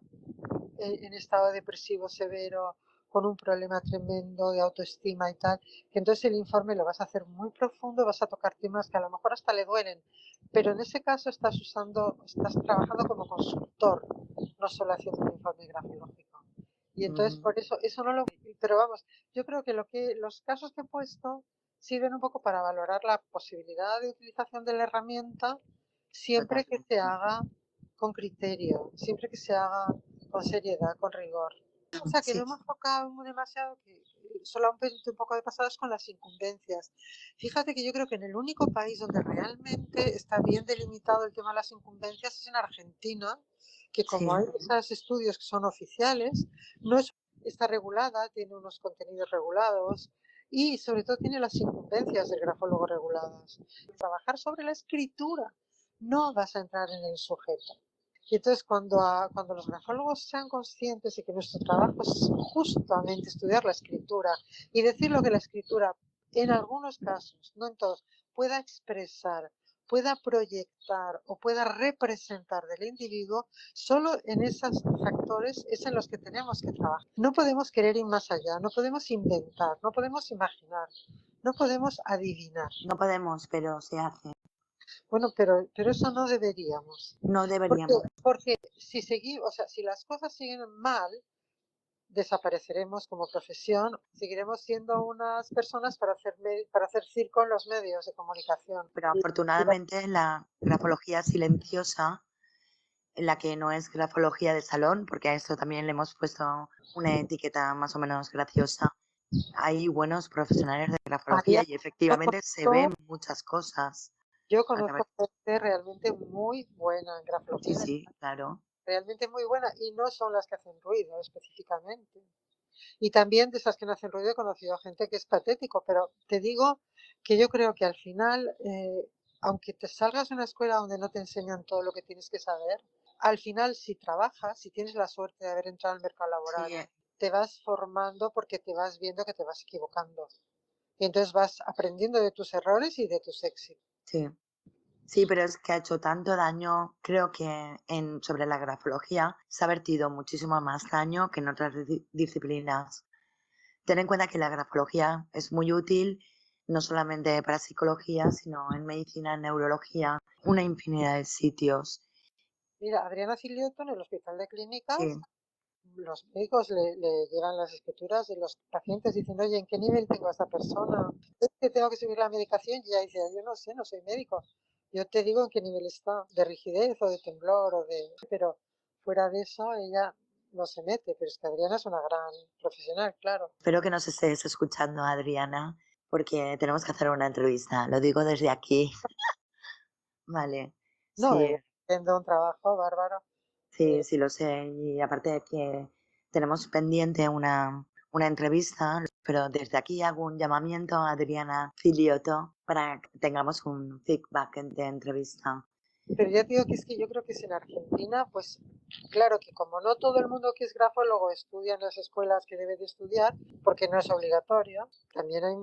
en estado depresivo severo, con un problema tremendo de autoestima y tal, que entonces el informe lo vas a hacer muy profundo, vas a tocar temas que a lo mejor hasta le duelen, pero en ese caso estás trabajando como consultor, no solo haciendo un informe grafológico. Y entonces por eso no lo... Pero vamos, yo creo que los casos que he puesto sirven un poco para valorar la posibilidad de utilización de la herramienta siempre que se haga con criterio, siempre que se haga con seriedad, con rigor. O sea, que no hemos tocado demasiado, que solamente un poco de pasado es con las incumbencias. Fíjate que yo creo que en el único país donde realmente está bien delimitado el tema de las incumbencias es en Argentina, que como hay esos estudios que son oficiales, no está regulada, tiene unos contenidos regulados y sobre todo tiene las incumbencias del grafólogo reguladas. Trabajar sobre la escritura, no vas a entrar en el sujeto. Y entonces cuando los grafólogos sean conscientes de que nuestro trabajo es justamente estudiar la escritura y decir lo que la escritura, en algunos casos, no en todos, pueda expresar, pueda proyectar o pueda representar del individuo, solo en esos factores es en los que tenemos que trabajar. No podemos querer ir más allá, no podemos inventar, no podemos imaginar, no podemos adivinar. No podemos, pero se hace. Bueno, pero eso no deberíamos. No deberíamos. Porque si seguimos, o sea, si las cosas siguen mal, desapareceremos como profesión, seguiremos siendo unas personas para hacer circo en los medios de comunicación. Pero afortunadamente la grafología silenciosa, en la que no es grafología de salón, porque a eso también le hemos puesto una etiqueta más o menos graciosa, hay buenos profesionales de grafología y efectivamente se ven muchas cosas. Yo conozco gente realmente muy buena en grafología. Sí, claro. realmente muy buena y no son las que hacen ruido específicamente. Y también de esas que no hacen ruido he conocido gente que es patético, pero te digo que yo creo que al final, aunque te salgas de una escuela donde no te enseñan todo lo que tienes que saber, al final si trabajas, si tienes la suerte de haber entrado al mercado Sí, laboral, te vas formando porque te vas viendo que te vas equivocando. Y entonces vas aprendiendo de tus errores y de tus éxitos. sí. Sí, pero es que ha hecho tanto daño, creo que sobre la grafología se ha vertido muchísimo más daño que en otras disciplinas. Ten en cuenta que la grafología es muy útil no solamente para psicología, sino en medicina, en neurología, una infinidad de sitios. Mira, Adriana Cilioto en el Hospital de Clínicas, Sí, los médicos le llevan las escrituras de los pacientes diciendo, oye, ¿en qué nivel tengo a esta persona? ¿Es que tengo que subir la medicación? Y ella dice, yo no sé, no soy médico. Yo te digo en qué nivel está, de rigidez o de temblor o de... Pero fuera de eso, ella no se mete. Pero es que Adriana es una gran profesional, claro. espero que nos estés escuchando, Adriana, porque tenemos que hacer una entrevista. Lo digo desde aquí. Vale, No, sí. haciendo un trabajo bárbaro. Sí, sí lo sé. Y aparte de que tenemos pendiente una entrevista, pero desde aquí hago un llamamiento a Adriana Filioto para que tengamos un feedback de entrevista. Pero ya te digo que es que yo creo que es en Argentina, pues claro que como no todo el mundo que es grafólogo estudia en las escuelas que debe de estudiar, porque no es obligatorio, también hay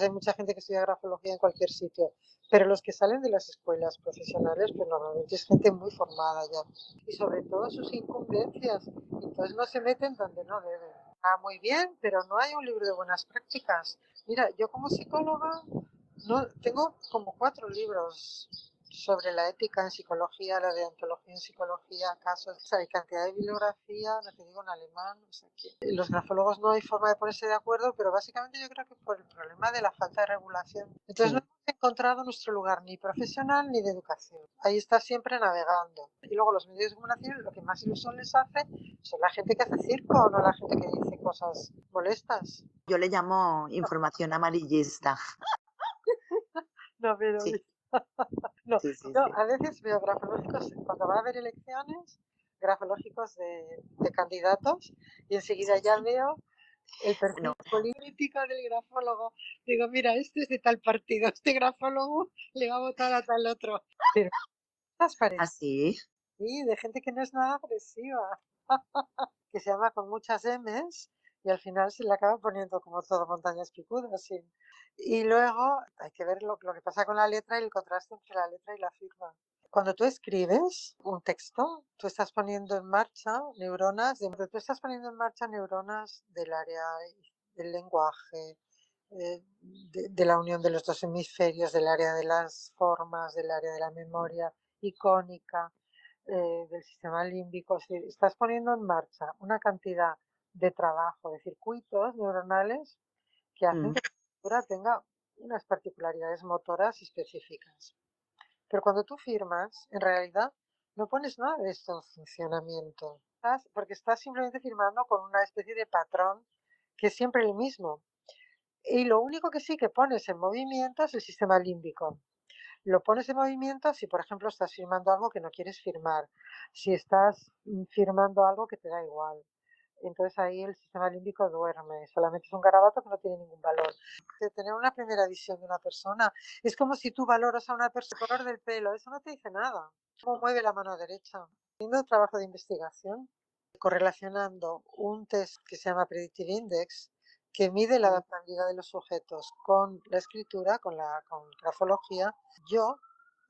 hay mucha gente que estudia grafología en cualquier sitio, pero los que salen de las escuelas profesionales, pues normalmente es gente muy formada ya, y sobre todo sus incumbencias, entonces no se meten donde no deben. Ah, muy bien, pero no hay un libro de buenas prácticas. Mira, yo como psicóloga no, tengo como 4 libros sobre la ética en psicología, la deontología en psicología, casos, o sea, hay cantidad de bibliografía, no te digo en alemán, o sea, que los grafólogos no hay forma de ponerse de acuerdo, pero básicamente yo creo que por el problema de la falta de regulación. Entonces no Sí. hemos encontrado nuestro lugar ni profesional ni de educación. Ahí está siempre navegando. Y luego los medios de comunicación lo que más ilusión les hace son la gente que hace circo, no la gente que dice cosas molestas. Yo le llamo información amarillista. No, pero Sí, no, sí, sí, yo sí. a veces veo grafológicos, cuando va a haber elecciones, grafológicos de candidatos, y enseguida ya veo el perfil No. político del grafólogo. Digo, mira, este es de tal partido, este grafólogo le va a votar a tal otro. Pero cosas parecidas, Así. sí, de gente que no es nada agresiva, que se llama con muchas M's y al final se le acaba poniendo como todo montañas picudas. Sí. Y luego hay que ver lo que pasa con la letra y el contraste entre la letra y la firma. Cuando tú escribes un texto, tú estás poniendo en marcha tú estás poniendo en marcha neuronas del área del lenguaje, de la unión de los dos hemisferios, del área de las formas, del área de la memoria icónica, del sistema límbico. Es decir, estás poniendo en marcha una cantidad de trabajo, de circuitos neuronales que hacen Mm. que la escritura tenga unas particularidades motoras específicas. Pero cuando tú firmas, en realidad no pones nada de esto en funcionamiento, porque estás simplemente firmando con una especie de patrón que es siempre el mismo. Y lo único que sí que pones en movimiento es el sistema límbico. Lo pones en movimiento si, por ejemplo, estás firmando algo que no quieres firmar, si estás firmando algo que te da igual. Entonces ahí el sistema límbico duerme, solamente es un garabato que no tiene ningún valor. De tener una primera visión de una persona es como si tú valoras a una persona el color del pelo, eso no te dice nada. ¿Cómo mueve la mano derecha? Haciendo un trabajo de investigación, correlacionando un test que se llama Predictive Index, que mide la adaptabilidad de los sujetos con la escritura, con grafología, yo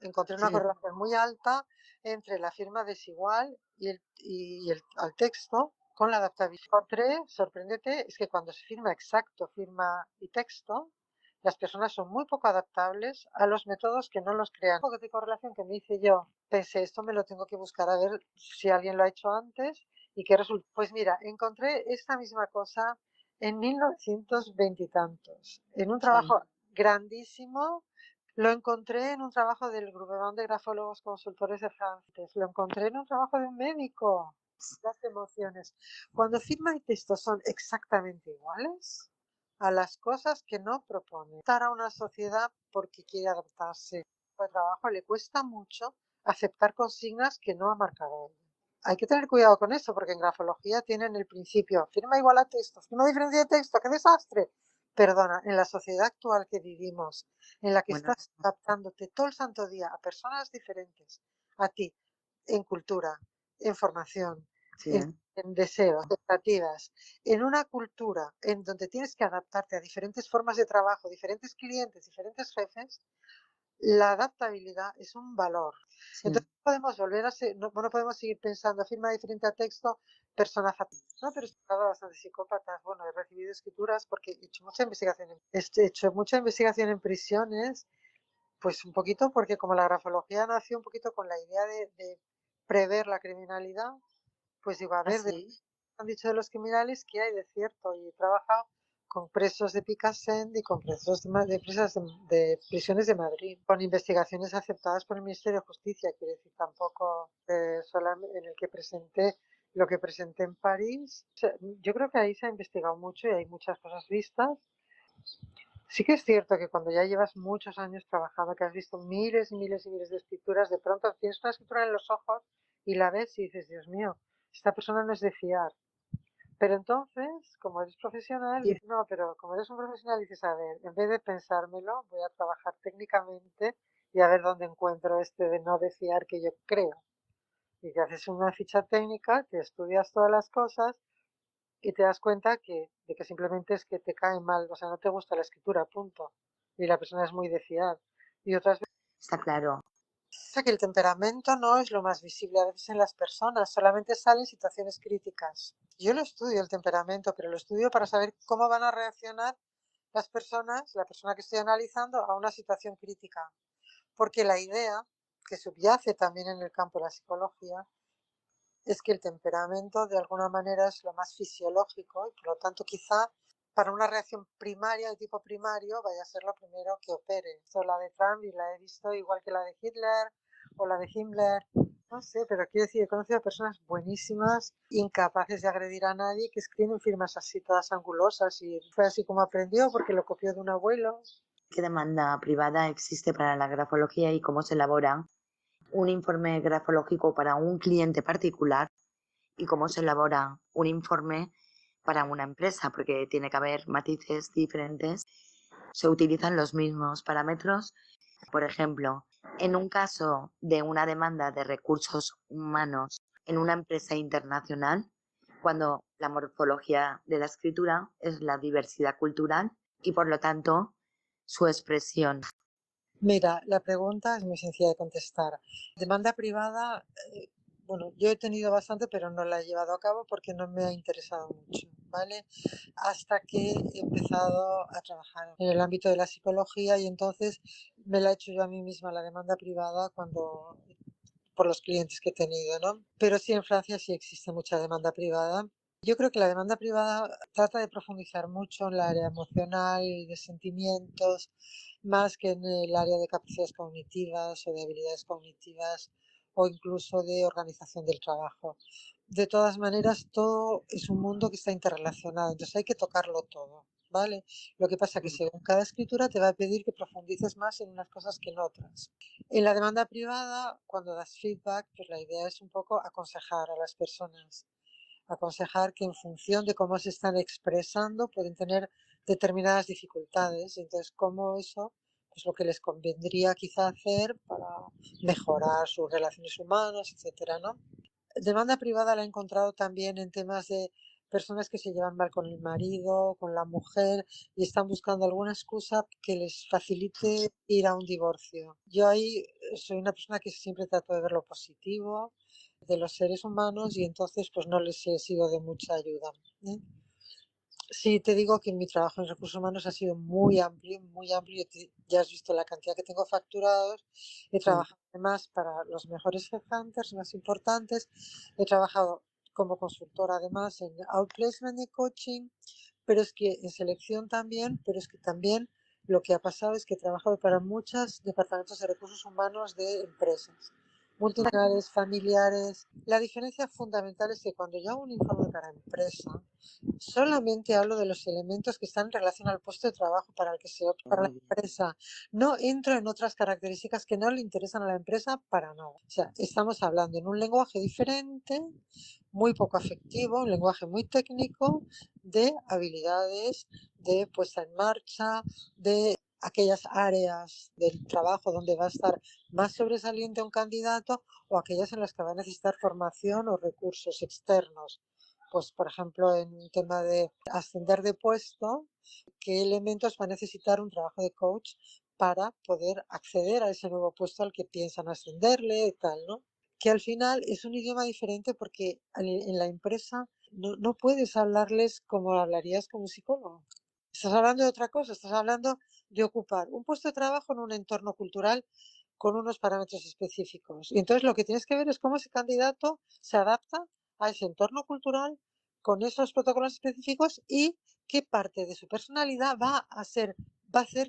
encontré una Sí. correlación muy alta entre la firma desigual al texto con la adaptabilidad. Encontré, sorpréndete, es que cuando se firma exacto, firma y texto, las personas son muy poco adaptables a los métodos que no los crean. Un poco de correlación que me hice yo. Pensé, esto me lo tengo que buscar a ver si alguien lo ha hecho antes y qué resulta. Pues mira, encontré esta misma cosa en 1920 y tantos, en un Sí. trabajo grandísimo. Lo encontré en un trabajo del Groupement de Grafólogos Consultores de Francia. Lo encontré en un trabajo de un médico. Las emociones. Cuando firma y texto son exactamente iguales a las cosas que no propone. Estar a una sociedad porque quiere adaptarse. El trabajo le cuesta mucho aceptar consignas que no ha marcado él. hay que tener cuidado con eso, porque en grafología tienen el principio, firma igual a texto, firma diferencia de texto, ¡qué desastre! Perdona, en la sociedad actual que vivimos, en la que Bueno, estás adaptándote todo el santo día a personas diferentes, a ti, en cultura, en formación, sí, en deseos, expectativas, en una cultura en donde tienes que adaptarte a diferentes formas de trabajo, diferentes clientes, diferentes jefes, la adaptabilidad es un valor. sí. Entonces no podemos volver a ser, no podemos seguir pensando, firma diferente a texto, persona fatal. No, pero he estado bastante psicópatas. Bueno, he recibido escrituras porque he hecho mucha investigación he hecho mucha investigación en prisiones, pues un poquito porque como la grafología nació un poquito con la idea de prever la criminalidad, pues digo, a ver, de Así. han dicho de los criminales que hay de cierto y he trabajado con presos de Picassent y con presos de presas de prisiones de Madrid, con investigaciones aceptadas por el Ministerio de Justicia, quiere decir, tampoco solamente en el que presenté lo que presenté en París. O sea, yo creo que ahí se ha investigado mucho y hay muchas cosas vistas. Sí que es cierto que cuando ya llevas muchos años trabajando, que has visto miles y miles y miles de escrituras, de pronto tienes una escritura en los ojos y la ves y dices, Dios mío, esta persona no es de fiar. Pero entonces, como eres profesional, Sí, dices, no, pero como eres un profesional, dices, a ver, en vez de pensármelo, voy a trabajar técnicamente y a ver dónde encuentro este de no de fiar que yo creo. Y te haces una ficha técnica, te estudias todas las cosas y te das cuenta de que simplemente es que te cae mal, o sea, no te gusta la escritura, punto. Y la persona es muy de fiar. Y otras veces está claro. que el temperamento no es lo más visible a veces en las personas, solamente sale en situaciones críticas. Yo lo estudio el temperamento, pero lo estudio para saber cómo van a reaccionar las personas, la persona que estoy analizando, a una situación crítica. Porque la idea que subyace también en el campo de la psicología es que el temperamento de alguna manera es lo más fisiológico y por lo tanto quizá para una reacción primaria de tipo primario vaya a ser lo primero que opere. Esto la de Trump y la he visto igual que la de Hitler o la de Himmler. No sé, pero quiero decir, he conocido a personas buenísimas, incapaces de agredir a nadie, que escriben firmas así todas angulosas y fue así como aprendió porque lo copió de un abuelo. ¿Qué demanda privada existe para la grafología y cómo se elabora un informe grafológico para un cliente particular y cómo se elabora un informe para una empresa? Porque tiene que haber matices diferentes. Se utilizan los mismos parámetros. Por ejemplo, en un caso de una demanda de recursos humanos en una empresa internacional, cuando la morfología de la escritura es la diversidad cultural y por lo tanto su expresión. Mira, la pregunta es muy sencilla de contestar. Demanda privada, bueno, yo he tenido bastante, pero no la he llevado a cabo porque no me ha interesado mucho, ¿vale? Hasta que he empezado a trabajar en el ámbito de la psicología y entonces me la he hecho yo a mí misma la demanda privada cuando por los clientes que he tenido, ¿no? Pero sí, en Francia sí existe mucha demanda privada. Yo creo que la demanda privada trata de profundizar mucho en el área emocional, de sentimientos, más que en el área de capacidades cognitivas o de habilidades cognitivas o incluso de organización del trabajo. De todas maneras, todo es un mundo que está interrelacionado, entonces hay que tocarlo todo, ¿vale? Lo que pasa es que según cada escritura te va a pedir que profundices más en unas cosas que en otras. En la demanda privada, cuando das feedback, pues la idea es un poco aconsejar a las personas, aconsejar que en función de cómo se están expresando pueden tener determinadas dificultades, y entonces cómo eso, pues lo que les convendría quizá hacer para mejorar sus relaciones humanas, etcétera, ¿no? Demanda privada la he encontrado también en temas de personas que se llevan mal con el marido, con la mujer y están buscando alguna excusa que les facilite ir a un divorcio. Yo ahí soy una persona que siempre trato de ver lo positivo de los seres humanos y entonces pues no les he sido de mucha ayuda, ¿eh? Sí, te digo que mi trabajo en recursos humanos ha sido muy amplio. Ya has visto la cantidad que tengo facturados. He trabajado además para los mejores headhunters más importantes. He trabajado como consultora además en outplacement y coaching, pero es que en selección también, pero es que también lo que ha pasado es que he trabajado para muchos departamentos de recursos humanos de empresas. multinacionales, familiares. La diferencia fundamental es que cuando yo hago un informe para empresa, solamente hablo de los elementos que están en relación al puesto de trabajo para el que se opta para la empresa. No entro en otras características que no le interesan a la empresa para nada. O sea, estamos hablando en un lenguaje diferente, muy poco afectivo, un lenguaje muy técnico de habilidades, de puesta en marcha, de aquellas áreas del trabajo donde va a estar más sobresaliente un candidato o aquellas en las que va a necesitar formación o recursos externos. Pues, por ejemplo, en un tema de ascender de puesto, ¿qué elementos va a necesitar un trabajo de coach para poder acceder a ese nuevo puesto al que piensan ascenderle y tal, ¿no? Que al final es un idioma diferente porque en la empresa no puedes hablarles como hablarías con un psicólogo. Estás hablando de otra cosa, estás hablando de ocupar un puesto de trabajo en un entorno cultural con unos parámetros específicos. Y entonces lo que tienes que ver es cómo ese candidato se adapta a ese entorno cultural con esos protocolos específicos y qué parte de su personalidad va a hacer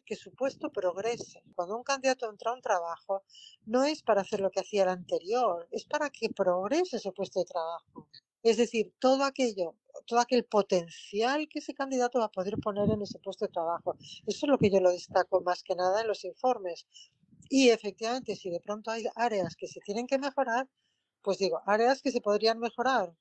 que su puesto progrese. Cuando un candidato entra a un trabajo, no es para hacer lo que hacía el anterior, es para que progrese ese puesto de trabajo. Es decir, todo aquel potencial que ese candidato va a poder poner en ese puesto de trabajo. Eso es lo que yo lo destaco más que nada en los informes. Y efectivamente, si de pronto hay áreas que se tienen que mejorar, pues digo, áreas que se podrían mejorar,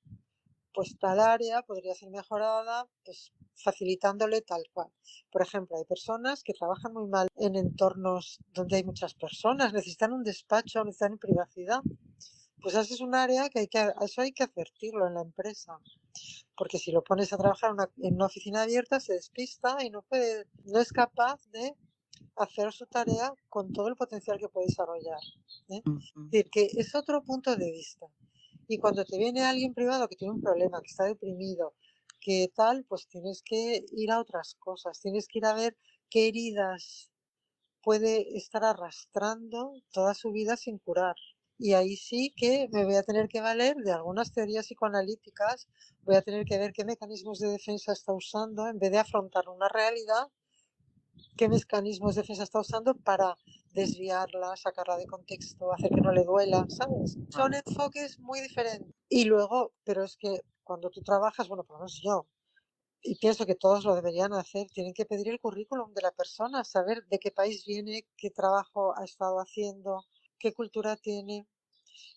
pues tal área podría ser mejorada, pues facilitándole tal cual. Por ejemplo, hay personas que trabajan muy mal en entornos donde hay muchas personas, necesitan un despacho, necesitan privacidad. Pues ese es un área que eso hay que advertirlo en la empresa, porque si lo pones a trabajar en una oficina abierta se despista y no es capaz de hacer su tarea con todo el potencial que puede desarrollar. Es decir, que es otro punto de vista. Y cuando te viene alguien privado que tiene un problema, que está deprimido, que tal, pues tienes que ir a otras cosas, tienes que ir a ver qué heridas puede estar arrastrando toda su vida sin curar. Y ahí sí que me voy a tener que valer de algunas teorías psicoanalíticas, voy a tener que ver qué mecanismos de defensa está usando en vez de afrontar una realidad, qué mecanismos de defensa está usando para desviarla, sacarla de contexto, hacer que no le duela, ¿sabes? Son enfoques muy diferentes. Y luego, pero es que cuando tú trabajas, bueno, por lo menos yo, y pienso que todos lo deberían hacer, tienen que pedir el currículum de la persona, saber de qué país viene, qué trabajo ha estado haciendo, qué cultura tiene.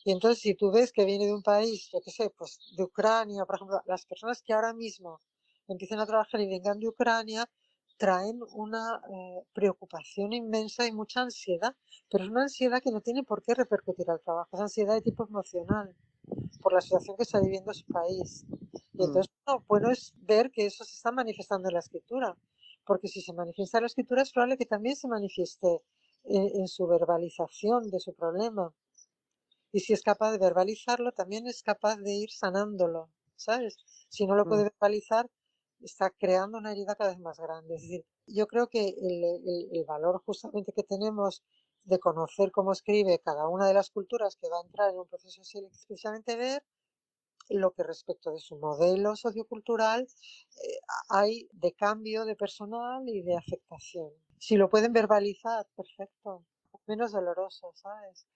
Y entonces si tú ves que viene de un país, yo qué sé, pues de Ucrania, por ejemplo, las personas que ahora mismo empiezan a trabajar y vengan de Ucrania, traen una preocupación inmensa y mucha ansiedad, pero es una ansiedad que no tiene por qué repercutir al trabajo, es ansiedad de tipo emocional por la situación que está viviendo su país. Y entonces, bueno es ver que eso se está manifestando en la escritura, porque si se manifiesta en la escritura es probable que también se manifieste en su verbalización de su problema. Y si es capaz de verbalizarlo, también es capaz de ir sanándolo, ¿sabes? Si no lo puede verbalizar, está creando una herida cada vez más grande. Es decir, yo creo que el valor justamente que tenemos de conocer cómo escribe cada una de las culturas que va a entrar en un proceso así, es precisamente ver lo que respecto de su modelo sociocultural hay de cambio de personal y de afectación. Si lo pueden verbalizar, perfecto, menos doloroso, ¿sabes?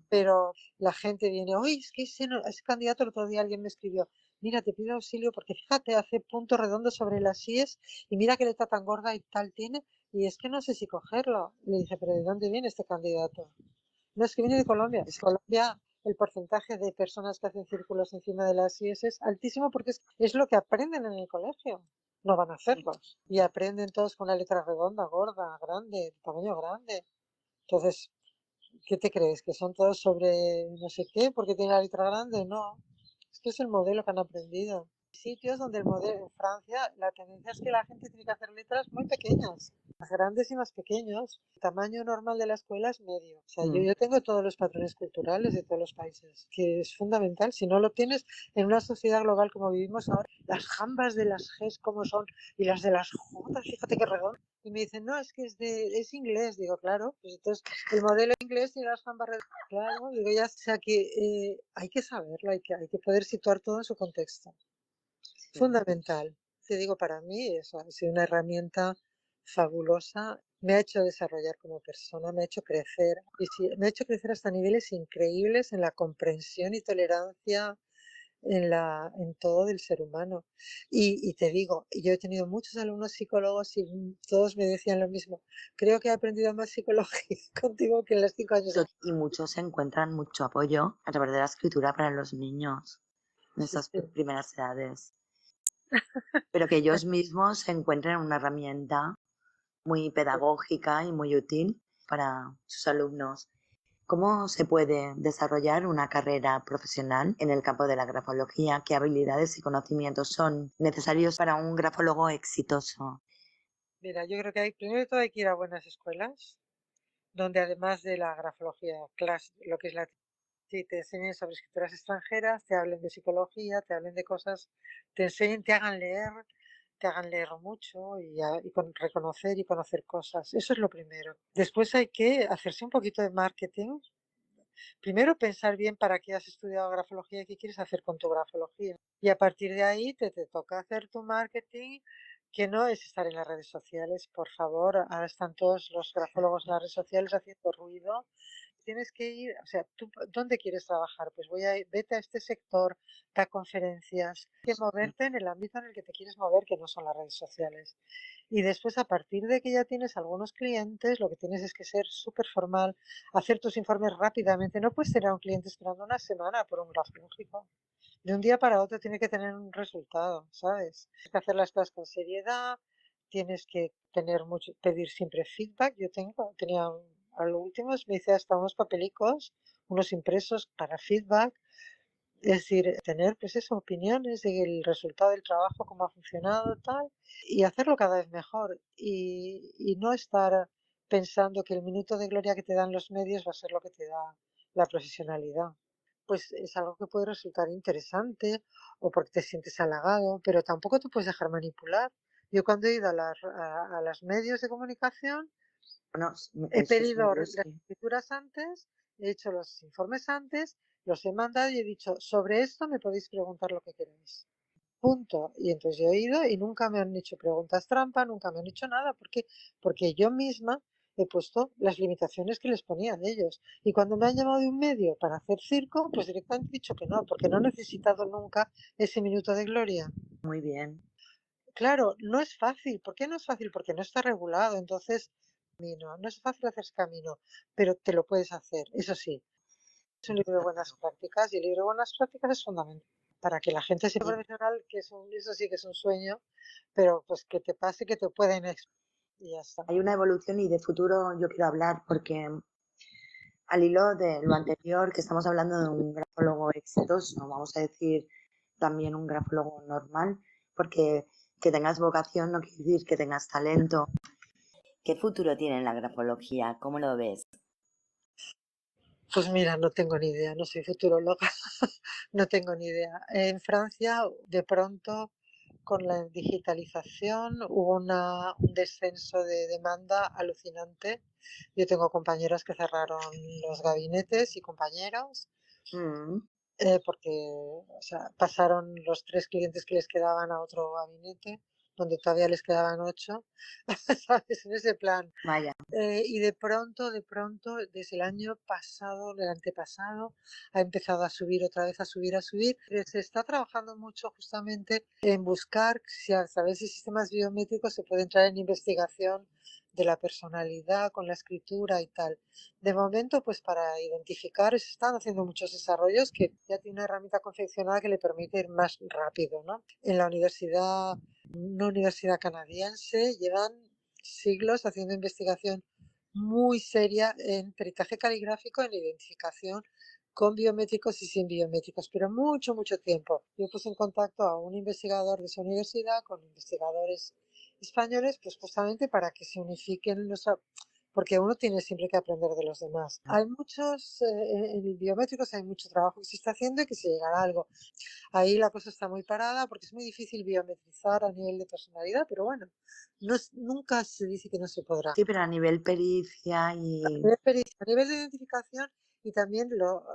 Pero la gente viene, oye, es que ese candidato el otro día alguien me escribió, mira, te pido auxilio porque fíjate, hace puntos redondos sobre las IES y mira qué letra tan gorda y tal tiene y es que no sé si cogerlo. Le dije, pero ¿de dónde viene este candidato? No, es que viene de Colombia. Colombia, el porcentaje de personas que hacen círculos encima de las IES es altísimo porque es lo que aprenden en el colegio. No van a hacerlos. Y aprenden todos con una letra redonda, gorda, grande, tamaño grande. Entonces, ¿qué te crees? ¿Que son todos sobre no sé qué porque tienen la letra grande? No. Es que es el modelo que han aprendido. Hay sitios donde el modelo, en Francia, la tendencia es que la gente tiene que hacer letras muy pequeñas, más grandes y más pequeños. El tamaño normal de la escuela es medio. O sea, yo tengo todos los patrones culturales de todos los países, que es fundamental. Si no lo tienes en una sociedad global como vivimos ahora, las jambas de las Gs como son y las de las J, fíjate qué redondo. Y me dicen, no, es que es inglés. Digo, claro, pues entonces el modelo inglés y las jambas redondas, claro, digo, ya, o sea que hay que saberlo, hay que poder situar todo en su contexto. Fundamental. Te digo, para mí eso ha sido una herramienta fabulosa me ha hecho desarrollar como persona, me ha hecho crecer, y sí, me ha hecho crecer hasta niveles increíbles en la comprensión y tolerancia en todo del ser humano. Y te digo, yo he tenido muchos alumnos psicólogos y todos me decían lo mismo. Creo que he aprendido más psicología contigo que en los 5 años. Y muchos encuentran mucho apoyo a través de la escritura para los niños en Sí, esas sí. primeras edades. Pero que ellos mismos encuentren una herramienta muy pedagógica y muy útil para sus alumnos. ¿Cómo se puede desarrollar una carrera profesional en el campo de la grafología? ¿Qué habilidades y conocimientos son necesarios para un grafólogo exitoso? Mira, yo creo que primero de todo hay que ir a buenas escuelas, donde además de la grafología, lo que es sí, te enseñen sobre escrituras extranjeras, te hablen de psicología, te hablen de cosas, te enseñen, te hagan leer mucho y reconocer y conocer cosas. Eso es lo primero. Después hay que hacerse un poquito de marketing. Primero pensar bien para qué has estudiado grafología y qué quieres hacer con tu grafología. Y a partir de ahí te toca hacer tu marketing, que no es estar en las redes sociales, por favor. Ahora están todos los grafólogos en las redes sociales haciendo ruido. Tienes que ir, o sea, ¿tú dónde quieres trabajar? Pues vete a este sector, da conferencias, que moverte en el ámbito en el que te quieres mover, que no son las redes sociales. Y después, a partir de que ya tienes algunos clientes, lo que tienes es que ser súper formal, hacer tus informes rápidamente. No puedes tener a un cliente esperando una semana por un grafológico. De un día para otro tiene que tener un resultado, ¿sabes? Tienes que hacer las cosas con seriedad, tienes que pedir siempre feedback. A lo último me hice hasta unos papelicos, unos impresos para feedback. Es decir, tener, pues eso, opiniones del resultado del trabajo, cómo ha funcionado, tal, y hacerlo cada vez mejor. Y no estar pensando que el minuto de gloria que te dan los medios va a ser lo que te da la profesionalidad. Pues es algo que puede resultar interesante o porque te sientes halagado, pero tampoco te puedes dejar manipular. Yo cuando he ido a los medios de comunicación, Bueno, he esos pedido medios, las sí. escrituras antes, he hecho los informes antes, los he mandado y he dicho, sobre esto me podéis preguntar lo que queráis. Punto. Y entonces yo he ido y nunca me han hecho preguntas trampa, nunca me han hecho nada. ¿Por qué? Porque yo misma he puesto las limitaciones que les ponían ellos. Y cuando me han llamado de un medio para hacer circo, pues directamente he dicho que no, porque no he necesitado nunca ese minuto de gloria. Muy bien. Claro, no es fácil. ¿Por qué no es fácil? Porque no está regulado. Entonces, no es fácil hacerse camino, pero te lo puedes hacer. Eso sí, es un libro de buenas prácticas y el libro de buenas prácticas es fundamental para que la gente sea profesional, eso sí que es un sueño, pero pues que te pase que te pueden y ya está. Hay una evolución y de futuro yo quiero hablar porque al hilo de lo anterior, que estamos hablando de un grafólogo exitoso, vamos a decir también un grafólogo normal, porque que tengas vocación no quiere decir que tengas talento. ¿Qué futuro tiene la grafología? ¿Cómo lo ves? Pues mira, no tengo ni idea, no soy futuróloga, no tengo ni idea. En Francia, de pronto, con la digitalización, hubo un descenso de demanda alucinante. Yo tengo compañeras que cerraron los gabinetes y compañeros Mm. porque o sea, pasaron los 3 clientes que les quedaban a otro gabinete, donde todavía les quedaban 8, ¿sabes? En ese plan. Vaya. Y de pronto, desde el año pasado, el antepasado, ha empezado a subir otra vez, a subir, a subir. Se está trabajando mucho justamente en buscar si a través de sistemas biométricos se puede entrar en investigación de la personalidad con la escritura y tal. De momento, pues para identificar, se están haciendo muchos desarrollos que ya tiene una herramienta confeccionada que le permite ir más rápido, ¿no? En una universidad canadiense, llevan siglos haciendo investigación muy seria en peritaje caligráfico, en identificación con biométricos y sin biométricos, pero mucho, mucho tiempo. Yo puse en contacto a un investigador de esa universidad con investigadores españoles, pues justamente para que se unifiquen porque uno tiene siempre que aprender de los demás. Hay en biométricos hay mucho trabajo que se está haciendo y que se llegará a algo. Ahí la cosa está muy parada porque es muy difícil biometrizar a nivel de personalidad, pero bueno, nunca se dice que no se podrá. Sí, pero a nivel pericia y... A nivel de identificación y también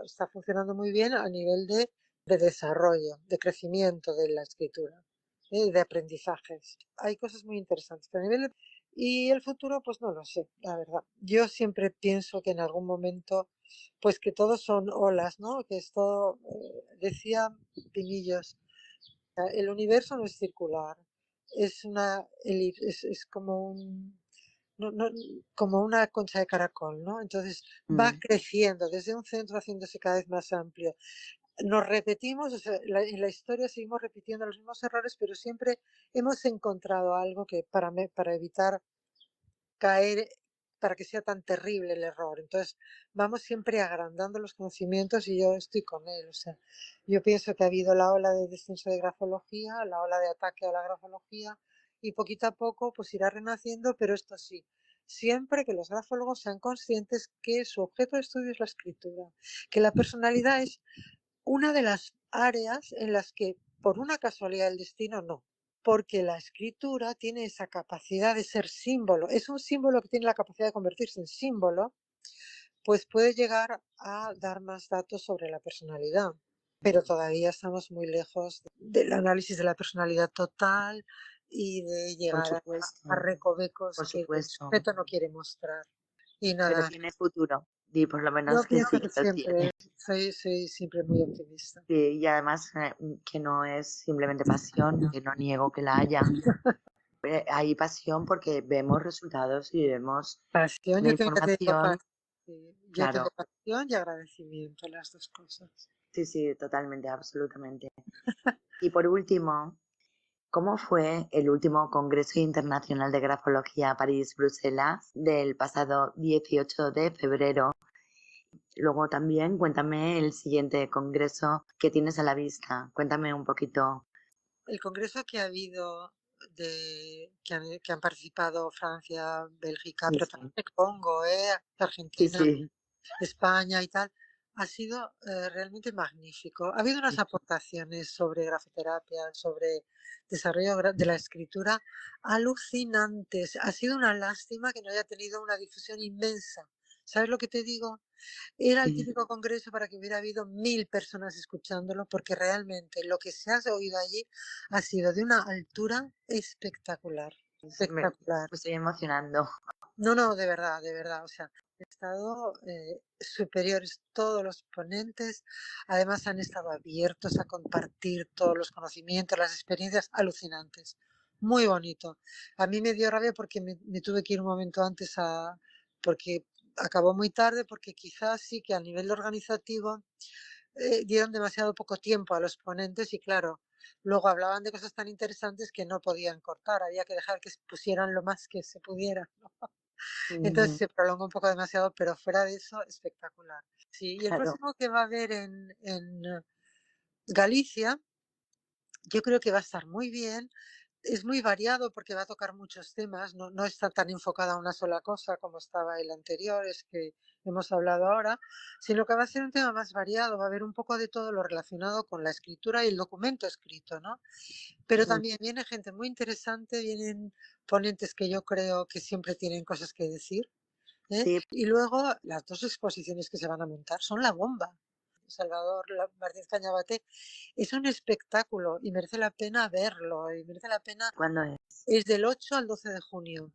está funcionando muy bien a nivel de desarrollo, de crecimiento de la escritura, de aprendizajes. Hay cosas muy interesantes. Pero Y el futuro, pues no lo sé, la verdad. Yo siempre pienso que en algún momento, pues que todos son olas, ¿no? Que es todo, decía Pinillos, el universo no es circular, es una es como un como una concha de caracol, ¿no? Entonces va Mm, creciendo desde un centro haciéndose cada vez más amplio. Nos repetimos, o sea, en la historia seguimos repitiendo los mismos errores, pero siempre hemos encontrado algo que para evitar caer, para que sea tan terrible el error. Entonces, vamos siempre agrandando los conocimientos y yo estoy con él. O sea, yo pienso que ha habido la ola de descenso de grafología, la ola de ataque a la grafología y poquito a poco pues irá renaciendo, pero esto sí, siempre que los grafólogos sean conscientes que su objeto de estudio es la escritura, que la personalidad es una de las áreas en las que por una casualidad del destino no, porque la escritura tiene esa capacidad de ser símbolo, es un símbolo que tiene la capacidad de convertirse en símbolo, pues puede llegar a dar más datos sobre la personalidad. Pero todavía estamos muy lejos del análisis de la personalidad total y de por llegar a supuesto, recovecos por que el supuesto. sujeto no quiere mostrar. Y Pero nada, tiene futuro. Y por lo yo menos que pienso sí que que lo tiene. siempre soy siempre muy optimista. Sí, y además que no es simplemente pasión, que no niego que la haya. Hay pasión porque vemos resultados y vemos Pasión, una yo tengo, ya te digo, información. sí, yo tengo Claro, pasión y agradecimiento, las dos cosas. sí, sí, totalmente, absolutamente. Y por último, ¿cómo fue el último Congreso Internacional de Grafología París-Bruselas del pasado 18 de febrero? Luego también cuéntame el siguiente congreso que tienes a la vista. Cuéntame un poquito. El congreso que ha habido, que han participado Francia, Bélgica, Sí, pero sí, también el Congo, sí, Argentina, sí, España y tal, ha sido realmente magnífico. Ha habido unas aportaciones sobre grafoterapia, sobre desarrollo de la escritura alucinantes. Ha sido una lástima que no haya tenido una difusión inmensa. ¿Sabes lo que te digo? Era el sí. típico congreso para que hubiera habido 1000 personas escuchándolo, porque realmente lo que se ha oído allí ha sido de una altura espectacular, Me espectacular. estoy emocionando. No, no, de verdad, o sea, han estado superiores todos los ponentes, además han estado abiertos a compartir todos los conocimientos, las experiencias alucinantes. Muy bonito. A mí me dio rabia porque me tuve que ir un momento antes porque acabó muy tarde, porque quizás sí que a nivel organizativo dieron demasiado poco tiempo a los ponentes y claro, luego hablaban de cosas tan interesantes que no podían cortar, había que dejar que pusieran lo más que se pudiera. Entonces Ujú, se prolonga un poco demasiado, pero fuera de eso, espectacular. Sí, y el claro. próximo que va a haber en Galicia, yo creo que va a estar muy bien. Es muy variado porque va a tocar muchos temas, no está tan enfocada a una sola cosa como estaba el anterior, es que hemos hablado ahora, sino que va a ser un tema más variado, va a haber un poco de todo lo relacionado con la escritura y el documento escrito, ¿no? Pero Mm, también viene gente muy interesante, vienen ponentes que yo creo que siempre tienen cosas que decir. sí, Y luego las dos exposiciones que se van a montar son la bomba. Salvador Martínez Cañabate es un espectáculo y merece la pena verlo y merece la pena. ¿cuándo es? Es del 8 al 12 de junio.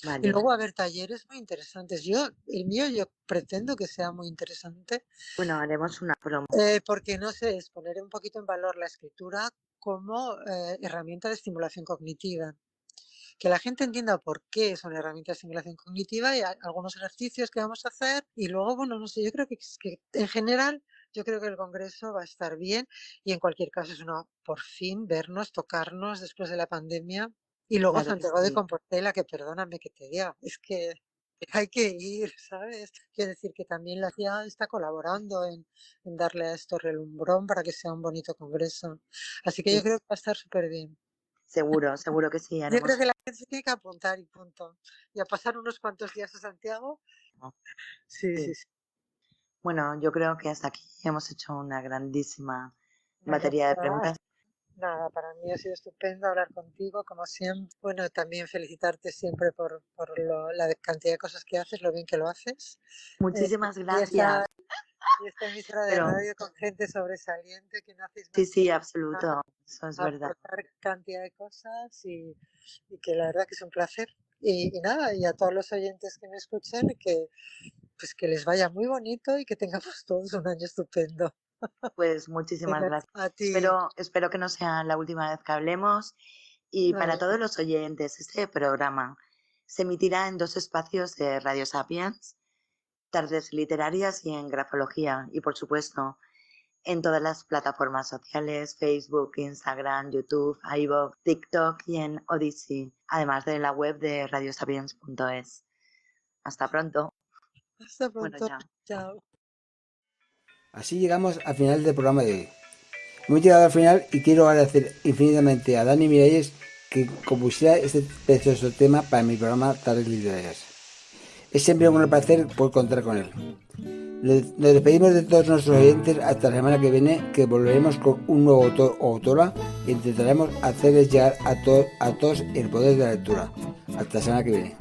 Y Vale. luego va a haber talleres muy interesantes. El mío yo pretendo que sea muy interesante Bueno, haremos una promo. porque no sé, es poner un poquito en valor la escritura como herramienta de estimulación cognitiva. Que la gente entienda por qué es una herramienta de estimulación cognitiva y algunos ejercicios que vamos a hacer. Y luego, bueno, no sé, yo creo que en general, yo creo que el Congreso va a estar bien y en cualquier caso es una, por fin, vernos, tocarnos después de la pandemia. Y luego Claro que Santiago de sí. Compostela, que perdóname que te diga, es que hay que ir, ¿sabes? Quiero decir que también la CIA está colaborando en darle a esto relumbrón para que sea un bonito congreso. Así que Sí, yo creo que va a estar súper bien. seguro, seguro que sí. Yo creo Haremos que la gente se tiene que apuntar y punto. Y a pasar unos cuantos días a Santiago. uno. Sí, sí, Sí. sí. Bueno, yo creo que hasta aquí hemos hecho una grandísima Bueno, batería de preguntas. nada, para mí ha sido estupendo hablar contigo, como siempre. Bueno, también felicitarte siempre por la cantidad de cosas que haces, lo bien que lo haces. Eh, Muchísimas y, gracias. esta, y esta emisora de Pero radio con gente sobresaliente que no hacéis sí, más que sí, absoluto. Eso es verdad. aportar cantidad de cosas y que la verdad que es un placer. Y nada, y a todos los oyentes que me escuchen, pues que les vaya muy bonito y que tengamos todos un año estupendo. Pues muchísimas Venga, gracias. a ti. Espero que no sea la última vez que hablemos. Y para Vale. todos los oyentes, este programa se emitirá en 2 espacios de Radio Sapiens, Tardes Literarias y en Grafología. Y por supuesto, en todas las plataformas sociales, Facebook, Instagram, YouTube, iVoox, TikTok y en Odyssey, además de la web de radiosapiens.es. Hasta pronto. Hasta Bueno, pronto. ya. Chao. Así llegamos al final del programa de hoy. Hemos llegado al final y quiero agradecer infinitamente a Dani Miralles que compusiera este precioso tema para mi programa Tardes Literarias. Es siempre un gran placer poder contar con él. Nos despedimos de todos nuestros oyentes hasta la semana que viene, que volveremos con un nuevo autor o autora e intentaremos hacerles llegar a todos el poder de la lectura. Hasta la semana que viene.